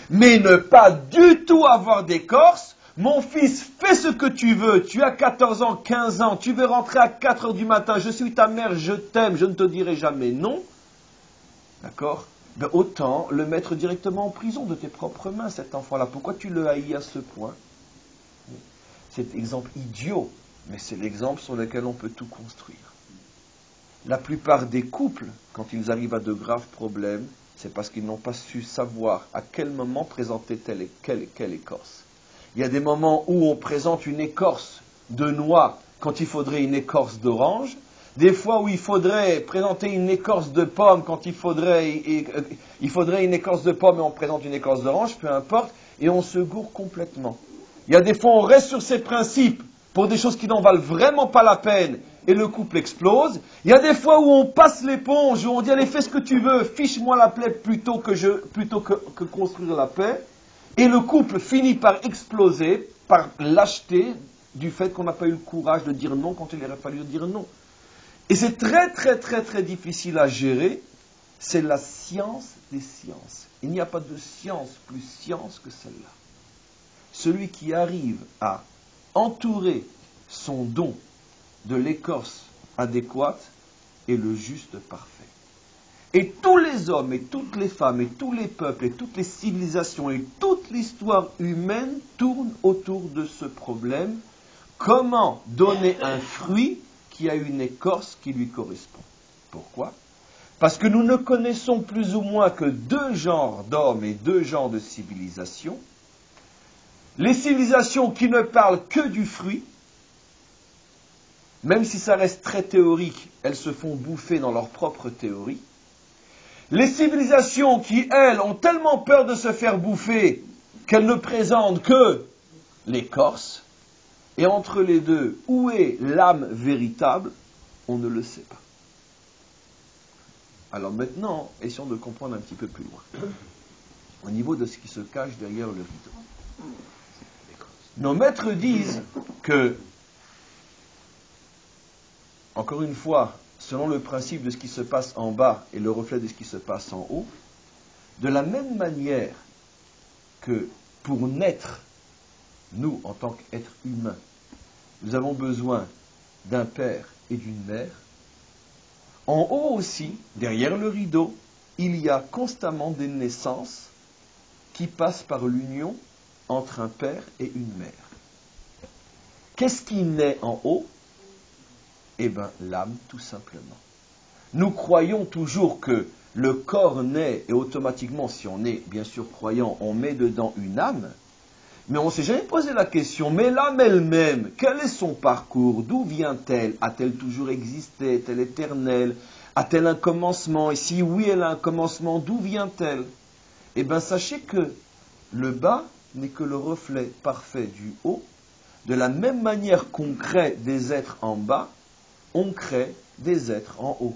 Mais ne pas du tout avoir d'écorce, mon fils, fais ce que tu veux, tu as 14 ans, 15 ans, tu veux rentrer à 4 heures du matin, je suis ta mère, je t'aime, je ne te dirai jamais non. D'accord? Ben autant le mettre directement en prison de tes propres mains, cet enfant-là. Pourquoi tu le haïs à ce point? C'est exemple idiot, mais c'est l'exemple sur lequel on peut tout construire. La plupart des couples, quand ils arrivent à de graves problèmes, c'est parce qu'ils n'ont pas su savoir à quel moment présenter telle et quelle écorce. Il y a des moments où on présente une écorce de noix quand il faudrait une écorce d'orange, des fois où il faudrait présenter une écorce de pomme quand il faudrait une écorce de pomme et on présente une écorce d'orange, peu importe, et on se gourre complètement. Il y a des fois où on reste sur ses principes pour des choses qui n'en valent vraiment pas la peine, et le couple explose. Il y a des fois où on passe l'éponge, où on dit allez fais ce que tu veux, fiche-moi la paix plutôt que construire la paix, et le couple finit par exploser, par lâcheté du fait qu'on n'a pas eu le courage de dire non quand il aurait fallu dire non. Et c'est très très très très difficile à gérer, c'est la science des sciences. Il n'y a pas de science plus science que celle-là. Celui qui arrive à entourer son don de l'écorce adéquate est le juste parfait. Et tous les hommes et toutes les femmes et tous les peuples et toutes les civilisations et toute l'histoire humaine tournent autour de ce problème. Comment donner un fruit qui a une écorce qui lui correspond? Pourquoi? Parce que nous ne connaissons plus ou moins que 2 genres d'hommes et 2 genres de civilisations. Les civilisations qui ne parlent que du fruit, même si ça reste très théorique, elles se font bouffer dans leur propre théorie. Les civilisations qui, elles, ont tellement peur de se faire bouffer qu'elles ne présentent que l'écorce. Et entre les deux, où est l'âme véritable? On ne le sait pas. Alors maintenant, essayons de comprendre un petit peu plus loin, au niveau de ce qui se cache derrière le rideau. Nos maîtres disent que, encore une fois, selon le principe de ce qui se passe en bas et le reflet de ce qui se passe en haut, de la même manière que pour naître, nous, en tant qu'êtres humains, nous avons besoin d'un père et d'une mère, en haut aussi, derrière le rideau, il y a constamment des naissances qui passent par l'union entre un père et une mère. Qu'est-ce qui naît en haut? Eh bien, l'âme, tout simplement. Nous croyons toujours que le corps naît et automatiquement, si on est bien sûr croyant, on met dedans une âme, mais on ne s'est jamais posé la question, mais l'âme elle-même, quel est son parcours? D'où vient-elle? A-t-elle toujours existé? Est-elle éternelle? A-t-elle un commencement? Et si oui, elle a un commencement, d'où vient-elle? Eh bien, sachez que le bas n'est que le reflet parfait du haut. De la même manière qu'on crée des êtres en bas, on crée des êtres en haut.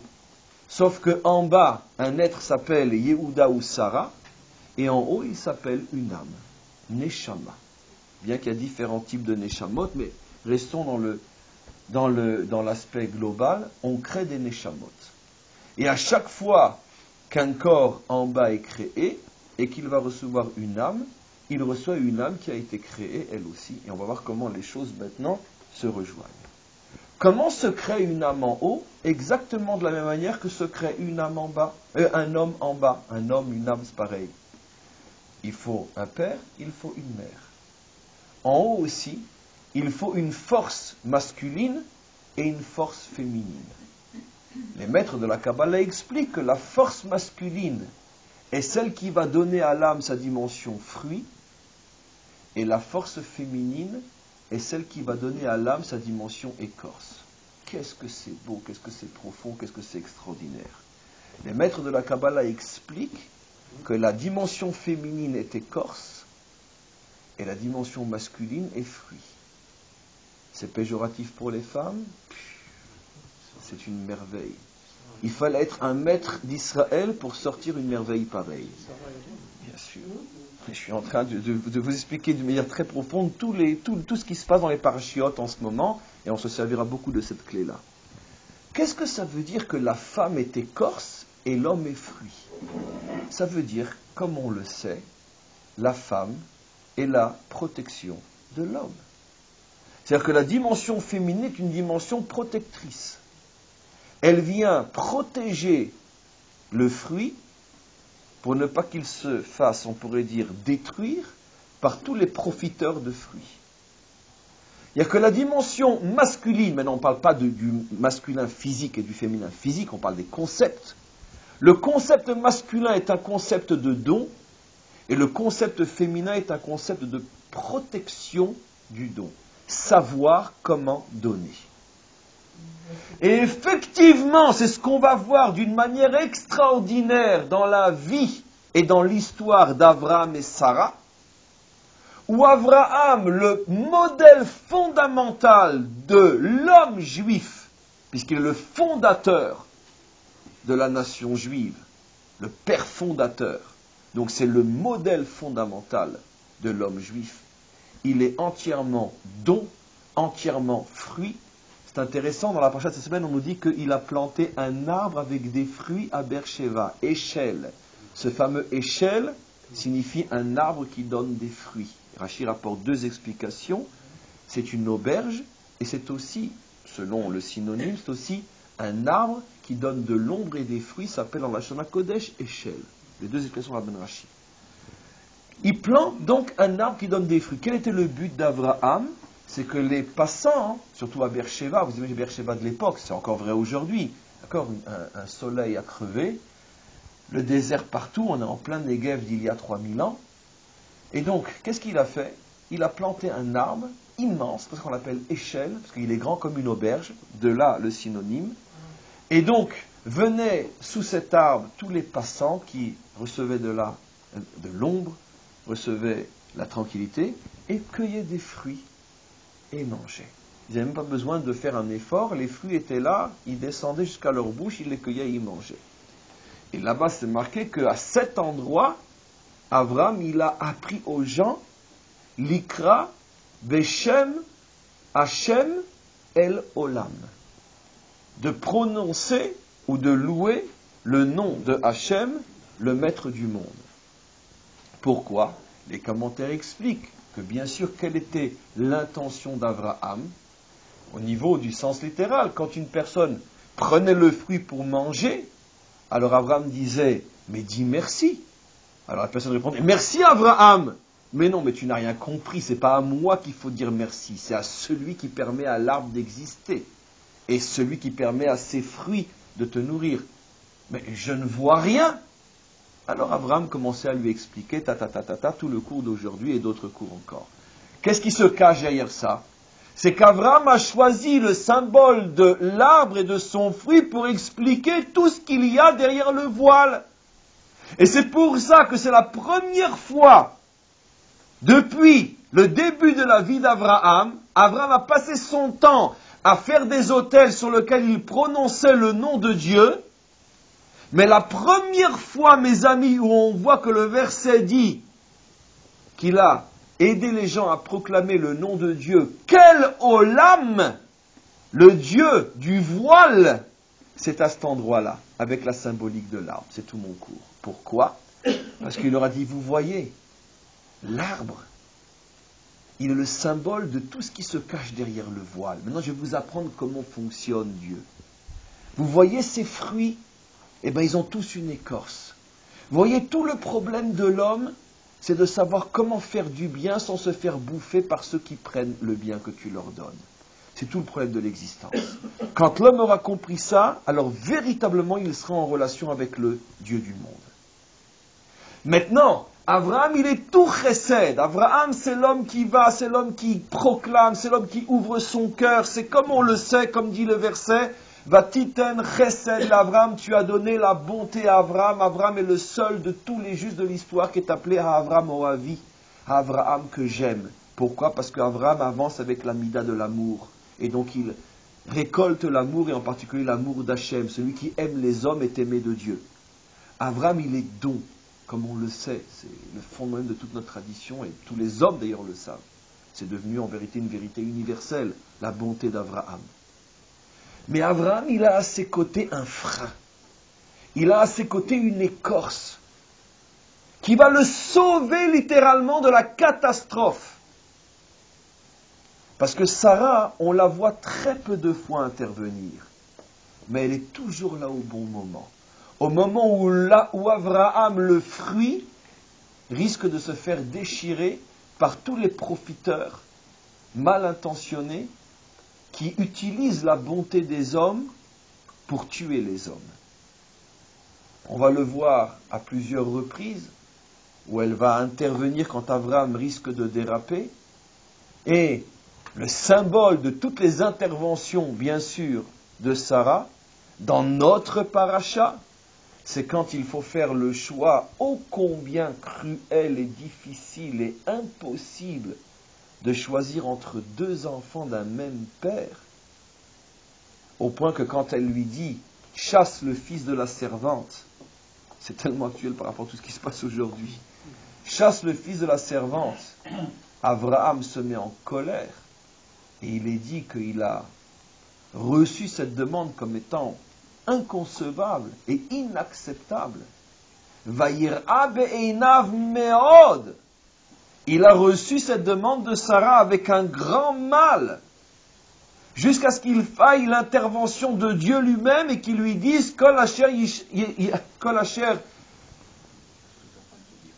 Sauf qu'en bas, un être s'appelle Yehuda ou Sarah, et en haut, il s'appelle une âme, Neshama. Bien qu'il y a différents types de Neshamot, mais restons dans l'aspect global, on crée des Neshamot. Et à chaque fois qu'un corps en bas est créé, et qu'il va recevoir une âme, il reçoit une âme qui a été créée, elle aussi. Et on va voir comment les choses maintenant se rejoignent. Comment se crée une âme en haut? Exactement de la même manière que se crée une âme en bas, un homme en bas. Un homme, une âme, c'est pareil. Il faut un père, il faut une mère. En haut aussi, il faut une force masculine et une force féminine. Les maîtres de la Kabbalah expliquent que la force masculine est celle qui va donner à l'âme sa dimension fruit, et la force féminine est celle qui va donner à l'âme sa dimension écorce. Qu'est-ce que c'est beau, qu'est-ce que c'est profond, qu'est-ce que c'est extraordinaire. Les maîtres de la Kabbalah expliquent que la dimension féminine est écorce et la dimension masculine est fruit. C'est péjoratif pour les femmes? C'est une merveille. Il fallait être un maître d'Israël pour sortir une merveille pareille. Bien sûr. Je suis en train de vous expliquer d'une manière très profonde tout ce qui se passe dans les parachiotes en ce moment, et on se servira beaucoup de cette clé-là. Qu'est-ce que ça veut dire que la femme est écorce et l'homme est fruit? Ça veut dire, comme on le sait, la femme est la protection de l'homme. C'est-à-dire que la dimension féminine est une dimension protectrice. Elle vient protéger le fruit pour ne pas qu'il se fasse, on pourrait dire, détruire par tous les profiteurs de fruits. Il n'y a que la dimension masculine, maintenant on ne parle pas du masculin physique et du féminin physique, on parle des concepts. Le concept masculin est un concept de don, et le concept féminin est un concept de protection du don. Savoir comment donner. Et effectivement, c'est ce qu'on va voir d'une manière extraordinaire dans la vie et dans l'histoire d'Abraham et Sarah, où Abraham, le modèle fondamental de l'homme juif, puisqu'il est le fondateur de la nation juive, le père fondateur, donc c'est le modèle fondamental de l'homme juif, il est entièrement don, entièrement fruit. C'est intéressant, dans la parasha de cette semaine, on nous dit qu'il a planté un arbre avec des fruits à Beersheva, échelle. Ce fameux échelle signifie un arbre qui donne des fruits. Rashi rapporte deux explications. C'est une auberge et c'est aussi, selon le synonyme, c'est aussi un arbre qui donne de l'ombre et des fruits, s'appelle dans la Shana Kodesh échelle. Les deux expressions de la Ben Rashi. Il plante donc un arbre qui donne des fruits. Quel était le but d'Abraham? C'est que les passants, surtout à Beersheva, vous imaginez Beersheva de l'époque, c'est encore vrai aujourd'hui, d'accord, un soleil à crever, le désert partout, on est en plein Negev d'il y a 3000 ans. Et donc, qu'est-ce qu'il a fait? Il a planté un arbre immense, parce qu'on l'appelle échelle, parce qu'il est grand comme une auberge, de là le synonyme. Et donc, venaient sous cet arbre tous les passants qui recevaient de l'ombre, recevaient la tranquillité, et cueillaient des fruits et mangeaient. Ils n'avaient même pas besoin de faire un effort, les fruits étaient là, ils descendaient jusqu'à leur bouche, ils les cueillaient et ils mangeaient. Et là-bas, c'est marqué qu'à cet endroit, Abraham, il a appris aux gens l'ikra Beshem Hashem El Olam. De prononcer ou de louer le nom de Hashem, le maître du monde. Pourquoi? Les commentaires expliquent que bien sûr, quelle était l'intention d'Abraham au niveau du sens littéral. Quand une personne prenait le fruit pour manger, alors Abraham disait, mais dis merci. Alors la personne répondait, merci Abraham. Mais non, mais tu n'as rien compris, c'est pas à moi qu'il faut dire merci, c'est à celui qui permet à l'arbre d'exister et celui qui permet à ses fruits de te nourrir. Mais je ne vois rien. Alors Abraham commençait à lui expliquer tout le cours d'aujourd'hui et d'autres cours encore. Qu'est-ce qui se cache derrière ça? C'est qu'Abraham a choisi le symbole de l'arbre et de son fruit pour expliquer tout ce qu'il y a derrière le voile. Et c'est pour ça que c'est la première fois depuis le début de la vie d'Abraham, Abraham a passé son temps à faire des autels sur lesquels il prononçait le nom de Dieu. Mais la première fois, mes amis, où on voit que le verset dit qu'il a aidé les gens à proclamer le nom de Dieu, quel olam, le Dieu du voile, c'est à cet endroit-là, avec la symbolique de l'arbre. C'est tout mon cours. Pourquoi? Parce qu'il leur a dit, vous voyez, l'arbre, il est le symbole de tout ce qui se cache derrière le voile. Maintenant, je vais vous apprendre comment fonctionne Dieu. Vous voyez ces fruits? Eh bien, ils ont tous une écorce. Vous voyez, tout le problème de l'homme, c'est de savoir comment faire du bien sans se faire bouffer par ceux qui prennent le bien que tu leur donnes. C'est tout le problème de l'existence. Quand l'homme aura compris ça, alors véritablement, il sera en relation avec le Dieu du monde. Maintenant, Abraham, il est tout chesed. Abraham, c'est l'homme qui va, c'est l'homme qui proclame, c'est l'homme qui ouvre son cœur. C'est comme on le sait, comme dit le verset, Vatiten chesed l'Abraham, tu as donné la bonté à Abraham. Abraham est le seul de tous les justes de l'histoire qui est appelé à Abraham Oavi, à Abraham que j'aime. Pourquoi? Parce qu'Abraham avance avec la mida de l'amour. Et donc il récolte l'amour, et en particulier l'amour d'Hachem. Celui qui aime les hommes est aimé de Dieu. Abraham, il est don, comme on le sait. C'est le fondement de toute notre tradition, et tous les hommes d'ailleurs le savent. C'est devenu en vérité une vérité universelle, la bonté d'Abraham. Mais Abraham, il a à ses côtés un frein. Il a à ses côtés une écorce qui va le sauver littéralement de la catastrophe. Parce que Sarah, on la voit très peu de fois intervenir. Mais elle est toujours là au bon moment. Au moment où Abraham, le fruit, risque de se faire déchirer par tous les profiteurs mal intentionnés qui utilisent la bonté des hommes pour tuer les hommes. On va le voir à plusieurs reprises, où elle va intervenir quand Abraham risque de déraper. Et le symbole de toutes les interventions, bien sûr, de Sarah, dans notre paracha, c'est quand il faut faire le choix ô combien cruel et difficile et impossible de choisir entre deux enfants d'un même père, au point que quand elle lui dit « chasse le fils de la servante », c'est tellement actuel par rapport à tout ce qui se passe aujourd'hui, « chasse le fils de la servante », Abraham se met en colère, et il est dit qu'il a reçu cette demande comme étant inconcevable et inacceptable. « Vayir'a be'einav me'od » Il a reçu cette demande de Sarah avec un grand mal, jusqu'à ce qu'il faille l'intervention de Dieu lui-même et qu'il lui dise Kol asher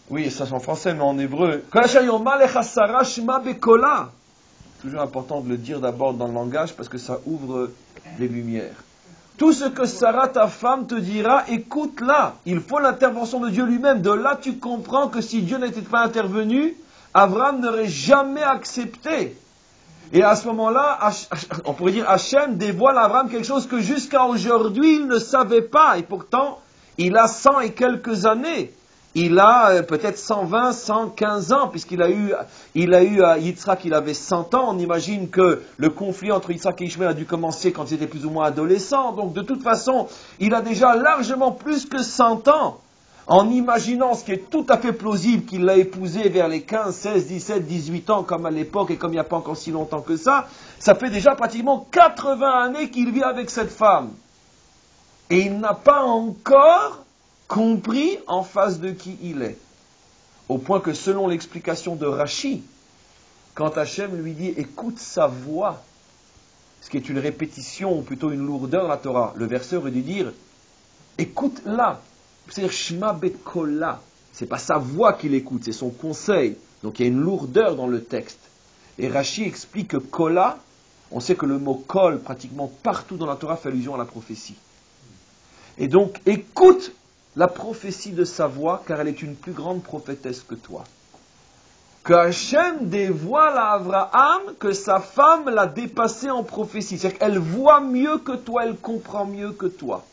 oui, ça c'est en français, mais en hébreu. Kol asher yomar lecha Sarah shema bekola. Toujours important de le dire d'abord dans le langage parce que ça ouvre les lumières. Tout ce que Sarah, ta femme, te dira, écoute-la. Il faut l'intervention de Dieu lui-même. De là, tu comprends que si Dieu n'était pas intervenu, Abraham n'aurait jamais accepté. Et à ce moment-là, on pourrait dire, Hachem dévoile à Abraham quelque chose que jusqu'à aujourd'hui, il ne savait pas. Et pourtant, il a 100 et quelques années. Il a peut-être 120, 115 ans, puisqu'il a eu Yitzhak, il avait 100 ans. On imagine que le conflit entre Yitzhak et Ishmael a dû commencer quand il était plus ou moins adolescent. Donc de toute façon, il a déjà largement plus que 100 ans. en imaginant ce qui est tout à fait plausible qu'il l'a épousée vers les 15, 16, 17, 18 ans, comme à l'époque et comme il n'y a pas encore si longtemps que ça fait déjà pratiquement 80 années qu'il vit avec cette femme. Et il n'a pas encore compris en face de qui il est. Au point que selon l'explication de Rashi, quand Hachem lui dit « écoute sa voix », ce qui est une répétition ou plutôt une lourdeur dans la Torah, le verset aurait dû dire « écoute-la ». C'est-à-dire Shema Bekola. C'est pas sa voix qu'il écoute, c'est son conseil. Donc il y a une lourdeur dans le texte. Et Rashi explique que Kola, on sait que le mot Kol, pratiquement partout dans la Torah, fait allusion à la prophétie. Et donc, écoute la prophétie de sa voix, car elle est une plus grande prophétesse que toi. Que Hachem dévoile à Abraham que sa femme l'a dépassé en prophétie. C'est-à-dire qu'elle voit mieux que toi, elle comprend mieux que toi.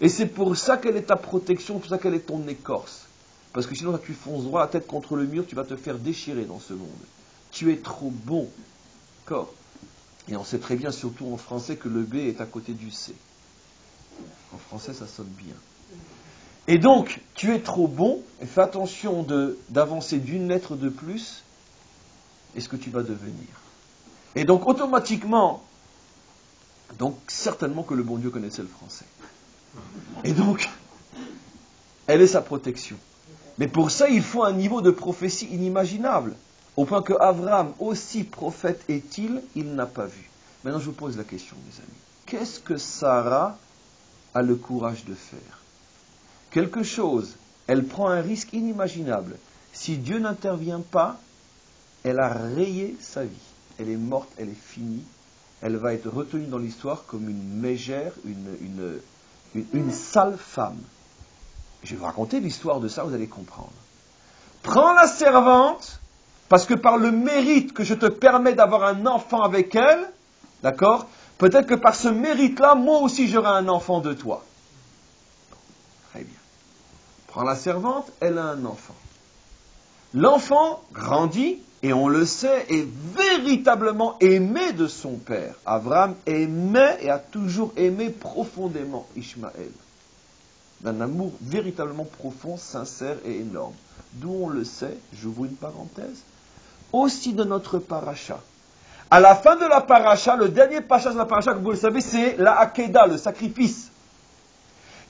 Et c'est pour ça qu'elle est ta protection, c'est pour ça qu'elle est ton écorce. Parce que sinon, quand tu fonces droit la tête contre le mur, tu vas te faire déchirer dans ce monde. Tu es trop bon. D'accord ? Et on sait très bien, surtout en français, que le B est à côté du C. En français, ça sonne bien. Et donc, tu es trop bon, et fais attention d'avancer d'une lettre de plus, et ce que tu vas devenir. Et donc, automatiquement, certainement que le bon Dieu connaissait le français. Et donc, elle est sa protection. Mais pour ça, il faut un niveau de prophétie inimaginable. Au point que Abraham, aussi prophète est-il, il n'a pas vu. Maintenant, je vous pose la question, mes amis. Qu'est-ce que Sarah a le courage de faire? Quelque chose, elle prend un risque inimaginable. Si Dieu n'intervient pas, elle a rayé sa vie. Elle est morte, elle est finie. Elle va être retenue dans l'histoire comme une mégère, une sale femme. Je vais vous raconter l'histoire de ça, vous allez comprendre. Prends la servante, parce que par le mérite que je te permets d'avoir un enfant avec elle, d'accord, peut-être que par ce mérite-là, moi aussi j'aurai un enfant de toi. Très bien. Prends la servante, elle a un enfant. L'enfant grandit, et on le sait, est véritablement aimé de son père. Abraham aimait et a toujours aimé profondément Ishmaël. D'un amour véritablement profond, sincère et énorme. D'où on le sait, j'ouvre une parenthèse, aussi de notre paracha. À la fin de la paracha, le dernier passage de la paracha, comme vous le savez, c'est la Hakeda, le sacrifice.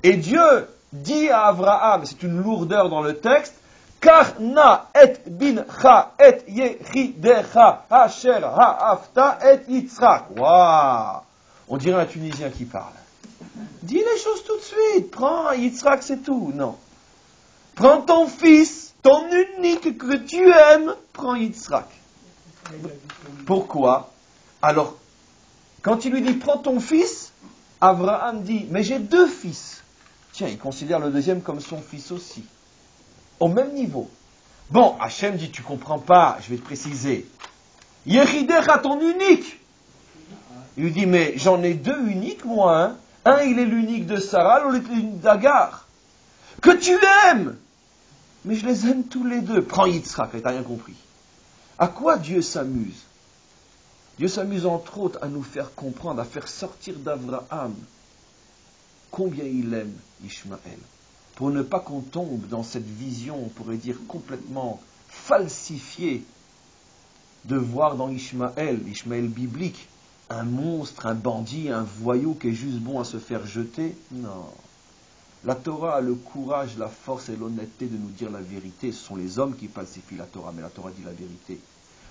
Et Dieu dit à Abraham, c'est une lourdeur dans le texte, Karna et bincha et yechidecha asher ha'afta et Yitzhak. Waouh! On dirait un Tunisien qui parle. Dis les choses tout de suite. Prends Yitzhak, c'est tout. Non. Prends ton fils, ton unique que tu aimes, prends Yitzhak. Pourquoi? Alors, quand il lui dit prends ton fils, Abraham dit mais j'ai deux fils. Tiens, il considère le deuxième comme son fils aussi. Au même niveau. Bon, Hachem dit tu comprends pas, je vais te préciser. Yechidecha, ton unique. Il lui dit mais j'en ai deux uniques moi, hein. Un, il est l'unique de Sarah, l'autre est l'unique d'Agar. Que tu aimes! Mais je les aime tous les deux. Prends Yitzhak, tu n'as rien compris. À quoi Dieu s'amuse? Dieu s'amuse entre autres à nous faire comprendre, à faire sortir d'Abraham combien il aime Ishmaël. Pour ne pas qu'on tombe dans cette vision, on pourrait dire complètement falsifiée, de voir dans Ishmaël biblique, un monstre, un bandit, un voyou qui est juste bon à se faire jeter. Non. La Torah a le courage, la force et l'honnêteté de nous dire la vérité. Ce sont les hommes qui falsifient la Torah, mais la Torah dit la vérité.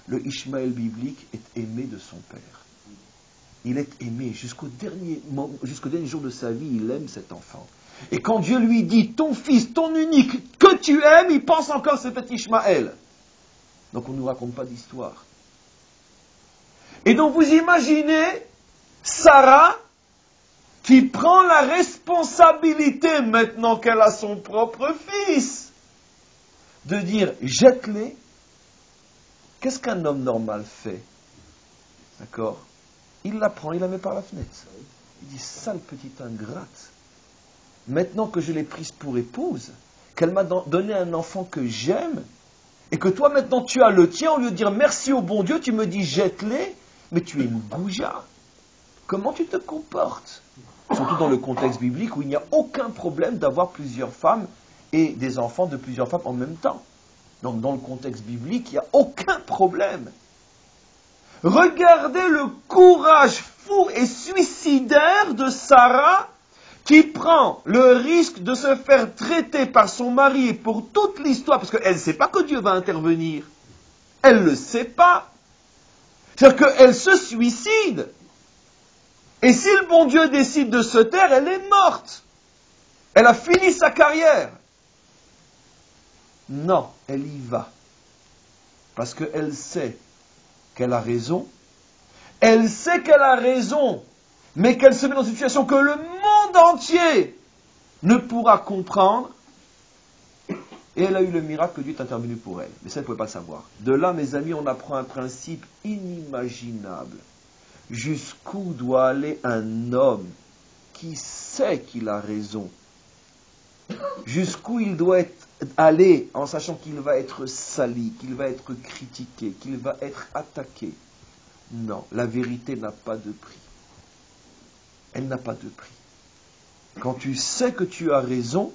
Le Ishmaël biblique est aimé de son père. Il est aimé jusqu'au dernier jour de sa vie, il aime cet enfant. Et quand Dieu lui dit, ton fils, ton unique, que tu aimes, il pense encore à ce petit Ishmaël. Donc on ne nous raconte pas d'histoire. Et donc vous imaginez Sarah qui prend la responsabilité, maintenant qu'elle a son propre fils, de dire jette-les. Qu'est-ce qu'un homme normal fait? D'accord? Il la prend, il la met par la fenêtre. Il dit sale petite ingrate. Maintenant que je l'ai prise pour épouse, qu'elle m'a donné un enfant que j'aime, et que toi maintenant tu as le tien, au lieu de dire merci au bon Dieu, tu me dis jette-les. Mais tu es une goujat. Comment tu te comportes? Surtout dans le contexte biblique où il n'y a aucun problème d'avoir plusieurs femmes et des enfants de plusieurs femmes en même temps. Donc dans le contexte biblique, il n'y a aucun problème. Regardez le courage fou et suicidaire de Sarah qui prend le risque de se faire traiter par son mari pour toute l'histoire, parce qu'elle ne sait pas que Dieu va intervenir. Elle ne le sait pas. C'est-à-dire qu'elle se suicide. Et si le bon Dieu décide de se taire, elle est morte. Elle a fini sa carrière. Non, elle y va. Parce qu'elle sait qu'elle a raison. Elle sait qu'elle a raison, mais qu'elle se met dans une situation que le monde entier ne pourra comprendre. Et elle a eu le miracle que Dieu est intervenu pour elle. Mais ça, elle ne pouvait pas le savoir. De là, mes amis, on apprend un principe inimaginable. Jusqu'où doit aller un homme qui sait qu'il a raison? Jusqu'où il doit aller en sachant qu'il va être sali, qu'il va être critiqué, qu'il va être attaqué? Non, la vérité n'a pas de prix. Elle n'a pas de prix. Quand tu sais que tu as raison,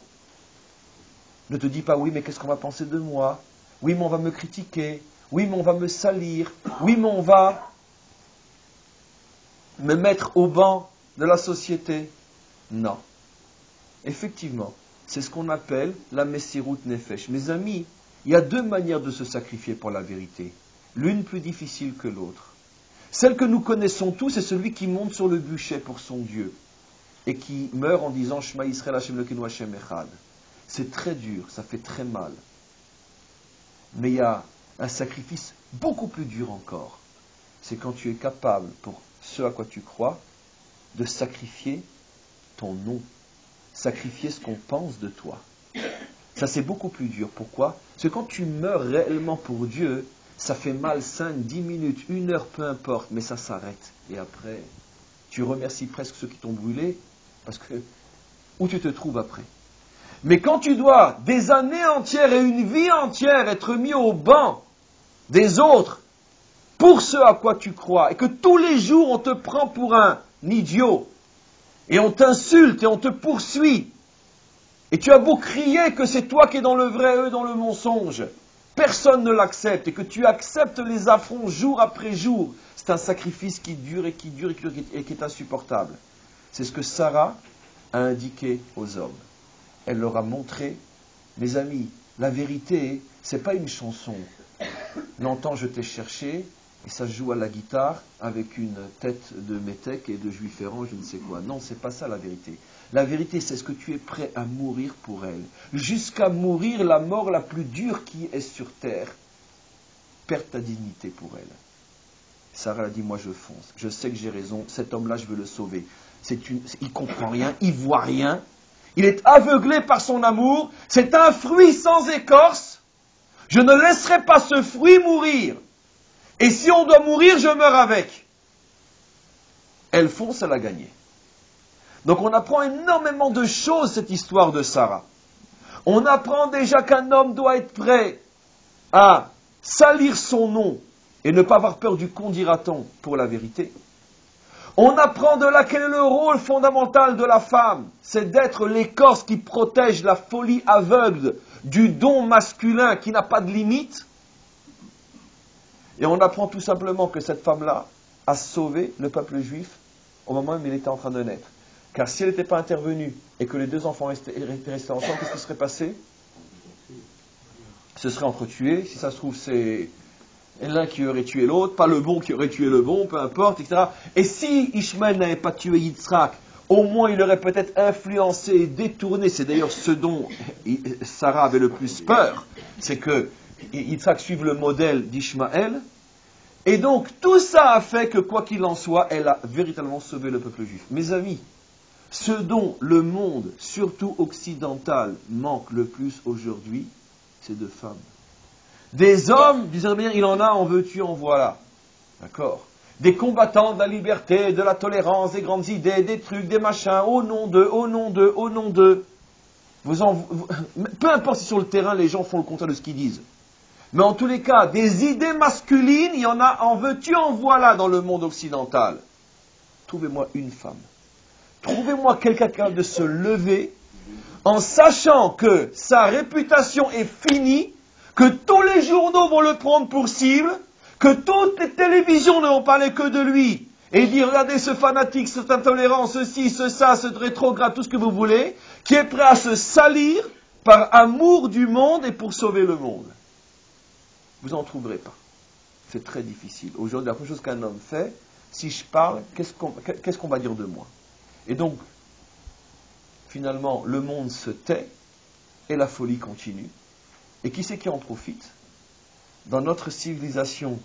ne te dis pas, oui, mais qu'est-ce qu'on va penser de moi? Oui, mais on va me critiquer. Oui, mais on va me salir. Oui, mais on va me mettre au banc de la société. Non. Effectivement, c'est ce qu'on appelle la Messirut Nefesh. Mes amis, il y a deux manières de se sacrifier pour la vérité. L'une plus difficile que l'autre. Celle que nous connaissons tous, c'est celui qui monte sur le bûcher pour son Dieu et qui meurt en disant Shema Yisrael Hashem Elokeinu Hashem Echad. C'est très dur, ça fait très mal. Mais il y a un sacrifice beaucoup plus dur encore. C'est quand tu es capable, pour ce à quoi tu crois, de sacrifier ton nom. Sacrifier ce qu'on pense de toi. Ça, c'est beaucoup plus dur. Pourquoi? Parce que quand tu meurs réellement pour Dieu, ça fait mal 5, 10 minutes, 1 heure, peu importe, mais ça s'arrête. Et après, tu remercies presque ceux qui t'ont brûlé, parce que où tu te trouves après. Mais quand tu dois des années entières et une vie entière être mis au banc des autres pour ce à quoi tu crois, et que tous les jours on te prend pour un idiot, et on t'insulte et on te poursuit, et tu as beau crier que c'est toi qui es dans le vrai, eux dans le mensonge, personne ne l'accepte, et que tu acceptes les affronts jour après jour, c'est un sacrifice qui dure et qui dure et qui est insupportable. C'est ce que Sarah a indiqué aux hommes. Elle leur a montré, mes amis, la vérité, c'est pas une chanson. Longtemps je t'ai cherché, et ça se joue à la guitare avec une tête de métèque et de juif errant, je ne sais quoi. Non, c'est pas ça la vérité. La vérité, c'est ce que tu es prêt à mourir pour elle. Jusqu'à mourir la mort la plus dure qui est sur terre. Perdre ta dignité pour elle. Sarah a dit, moi je fonce. Je sais que j'ai raison. Cet homme-là, je veux le sauver. Il comprend rien, il voit rien. Il est aveuglé par son amour. C'est un fruit sans écorce. Je ne laisserai pas ce fruit mourir. Et si on doit mourir, je meurs avec. Elle fonce, elle a gagné. Donc on apprend énormément de choses, cette histoire de Sarah. On apprend déjà qu'un homme doit être prêt à salir son nom et ne pas avoir peur du qu'en dira-t-on pour la vérité. On apprend de là quel est le rôle fondamental de la femme. C'est d'être l'écorce qui protège la folie aveugle du don masculin qui n'a pas de limite. Et on apprend tout simplement que cette femme-là a sauvé le peuple juif au moment où il était en train de naître. Car si elle n'était pas intervenue et que les deux enfants étaient restés ensemble, qu'est-ce qui serait passé? Ce serait entretués. Si ça se trouve, c'est l'un qui aurait tué l'autre, pas le bon qui aurait tué le bon, peu importe, etc. Et si Ishmaël n'avait pas tué Yitzhak, au moins il aurait peut-être influencé et détourné. C'est d'ailleurs ce dont Sarah avait le plus peur. C'est que Yitzhak suive le modèle d'Ishmaël. Et donc, tout ça a fait que, quoi qu'il en soit, elle a véritablement sauvé le peuple juif. Mes amis, ce dont le monde, surtout occidental, manque le plus aujourd'hui, c'est de femmes. Des hommes, disons bien, il en a, en veux-tu, en voilà. D'accord? Des combattants de la liberté, de la tolérance, des grandes idées, des trucs, des machins, au nom d'eux, au nom d'eux, au nom d'eux. Peu importe si sur le terrain, les gens font le contraire de ce qu'ils disent. Mais en tous les cas, des idées masculines, il y en a, en veux-tu, en voilà dans le monde occidental. Trouvez-moi une femme. Trouvez-moi quelqu'un capable de se lever, en sachant que sa réputation est finie, que tous les journaux vont le prendre pour cible, que toutes les télévisions ne vont parler que de lui, et dire, regardez ce fanatique, cette intolérance, ceci, ça, ce rétrograde, tout ce que vous voulez, qui est prêt à se salir par amour du monde et pour sauver le monde. Vous n'en trouverez pas. C'est très difficile. Aujourd'hui, la première chose qu'un homme fait, si je parle, qu'est-ce qu'on va dire de moi? Et donc, finalement, le monde se tait et la folie continue. Et qui c'est qui en profite? Dans notre civilisation,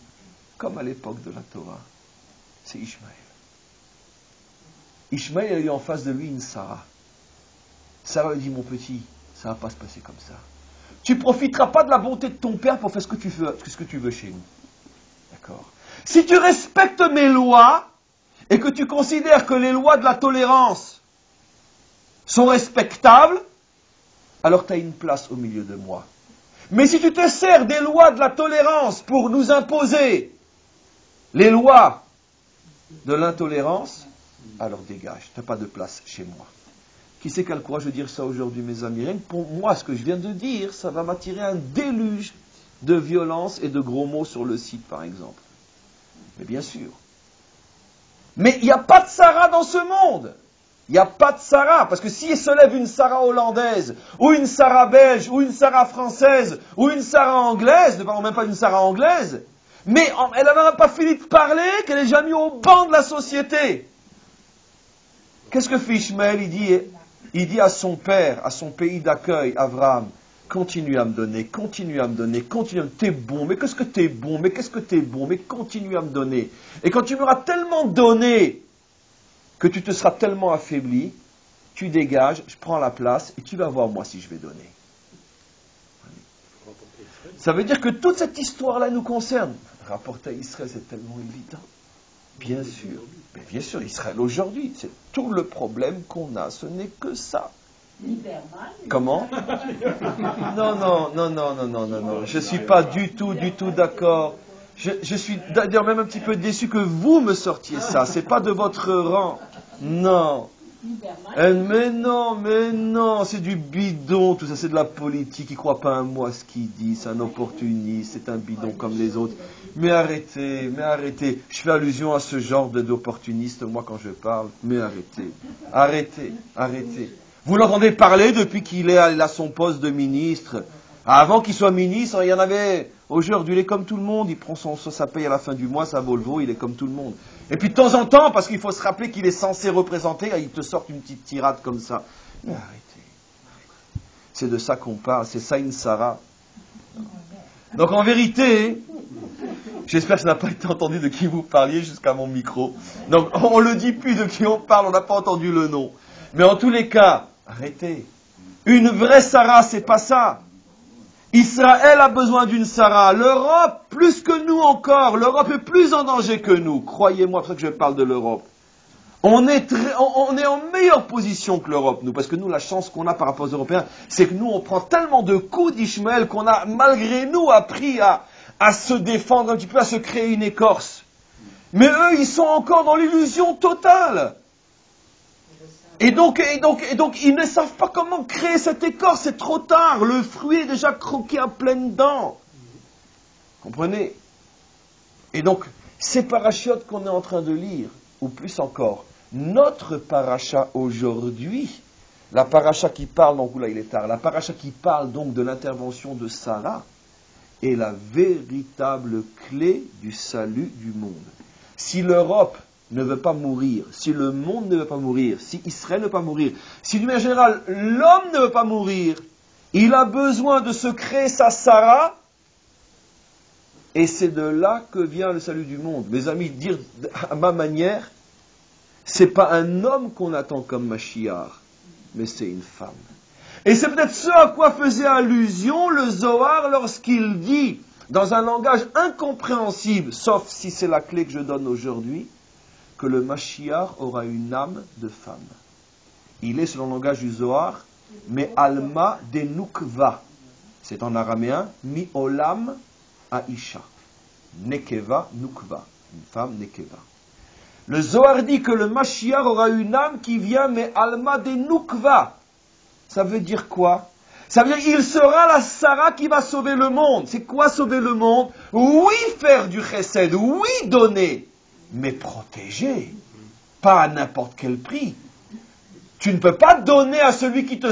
comme à l'époque de la Torah, c'est Ishmaël. Ishmaël a eu en face de lui une Sarah. Sarah lui dit, mon petit, ça ne va pas se passer comme ça. Tu ne profiteras pas de la bonté de ton père pour faire ce que tu veux chez nous. D'accord? Si tu respectes mes lois, et que tu considères que les lois de la tolérance sont respectables, alors tu as une place au milieu de moi. Mais si tu te sers des lois de la tolérance pour nous imposer les lois de l'intolérance, alors dégage, tu n'as pas de place chez moi. Qui c'est qui a le courage de dire ça aujourd'hui, mes amis? Rien que pour moi, ce que je viens de dire, ça va m'attirer un déluge de violence et de gros mots sur le site, par exemple. Mais bien sûr. Mais il n'y a pas de Sarah dans ce monde. Il n'y a pas de Sarah. Parce que s'il se lève une Sarah hollandaise, ou une Sarah belge, ou une Sarah française, ou une Sarah anglaise, ne parlons même pas d'une Sarah anglaise, mais elle n'avait même pas fini de parler, qu'elle est déjà mise au banc de la société. Qu'est-ce que fait Ishmaël? Il dit à son père, à son pays d'accueil, Abraham, continue à me donner, continue à me donner, continue à me donner. T'es bon, mais qu'est-ce que t'es bon, mais qu'est-ce que t'es bon, mais continue à me donner. Et quand tu m'auras tellement donné que tu te seras tellement affaibli, tu dégages, je prends la place et tu vas voir moi si je vais donner. Ça veut dire que toute cette histoire-là nous concerne. Rapporter à Israël, c'est tellement évident. Bien sûr. Mais bien sûr, Israël aujourd'hui, c'est tout le problème qu'on a, ce n'est que ça. Comment? Non. Je ne suis pas du tout d'accord. Je suis d'ailleurs même un petit peu déçu que vous me sortiez ça. C'est pas de votre rang. Non. Mais non, c'est du bidon, tout ça, c'est de la politique. Il ne croit pas un mot à ce qu'il dit, c'est un opportuniste, c'est un bidon comme les autres. Mais arrêtez. Je fais allusion à ce genre d'opportuniste, moi, quand je parle. Mais arrêtez. Vous l'entendez parler depuis qu'il est à son poste de ministre. Avant qu'il soit ministre, il y en avait. Aujourd'hui, il est comme tout le monde. Il prend sa paye à la fin du mois, sa Volvo, il est comme tout le monde. Et puis de temps en temps, parce qu'il faut se rappeler qu'il est censé représenter, il te sort une petite tirade comme ça. Mais arrêtez. C'est de ça qu'on parle. C'est ça une Sarah. Donc en vérité, j'espère que ça n'a pas été entendu de qui vous parliez jusqu'à mon micro. Donc on ne le dit plus de qui on parle, on n'a pas entendu le nom. Mais en tous les cas, arrêtez. Une vraie Sarah, c'est pas ça. Israël a besoin d'une Sarah. L'Europe, plus que nous encore. L'Europe est plus en danger que nous. Croyez-moi, c'est pour ça que je parle de l'Europe. On est en meilleure position que l'Europe, nous. Parce que nous, la chance qu'on a par rapport aux Européens, c'est que nous, on prend tellement de coups d'Ishmaël qu'on a, malgré nous, appris à se défendre un petit peu, à se créer une écorce. Mais eux, ils sont encore dans l'illusion totale. Et donc, ils ne savent pas comment créer cette écorce, c'est trop tard, le fruit est déjà croqué à pleines dents. Comprenez? Et donc, ces parachutes qu'on est en train de lire, ou plus encore, notre paracha aujourd'hui, la paracha qui parle, donc là il est tard, la paracha qui parle donc de l'intervention de Sarah, est la véritable clé du salut du monde. Si l'Europe ne veut pas mourir, si le monde ne veut pas mourir, si Israël ne veut pas mourir, si d'une manière générale l'homme ne veut pas mourir, il a besoin de se créer sa Sarah, et c'est de là que vient le salut du monde. Mes amis, dire à ma manière, c'est pas un homme qu'on attend comme Mashiach, mais c'est une femme. Et c'est peut-être ce à quoi faisait allusion le Zohar lorsqu'il dit, dans un langage incompréhensible, sauf si c'est la clé que je donne aujourd'hui, que le Mashiach aura une âme de femme. Il est, selon le langage du Zohar, mais alma de nukva. C'est en araméen, mi olam aisha. Nekeva nukva. Une femme nekeva. Le Zohar dit que le Mashiach aura une âme qui vient, mais alma de nukva. Ça veut dire quoi? Ça veut dire il sera la Sarah qui va sauver le monde. C'est quoi sauver le monde? Oui, faire du chesed, oui, donner, mais protéger, pas à n'importe quel prix. Tu ne peux pas donner à celui qui te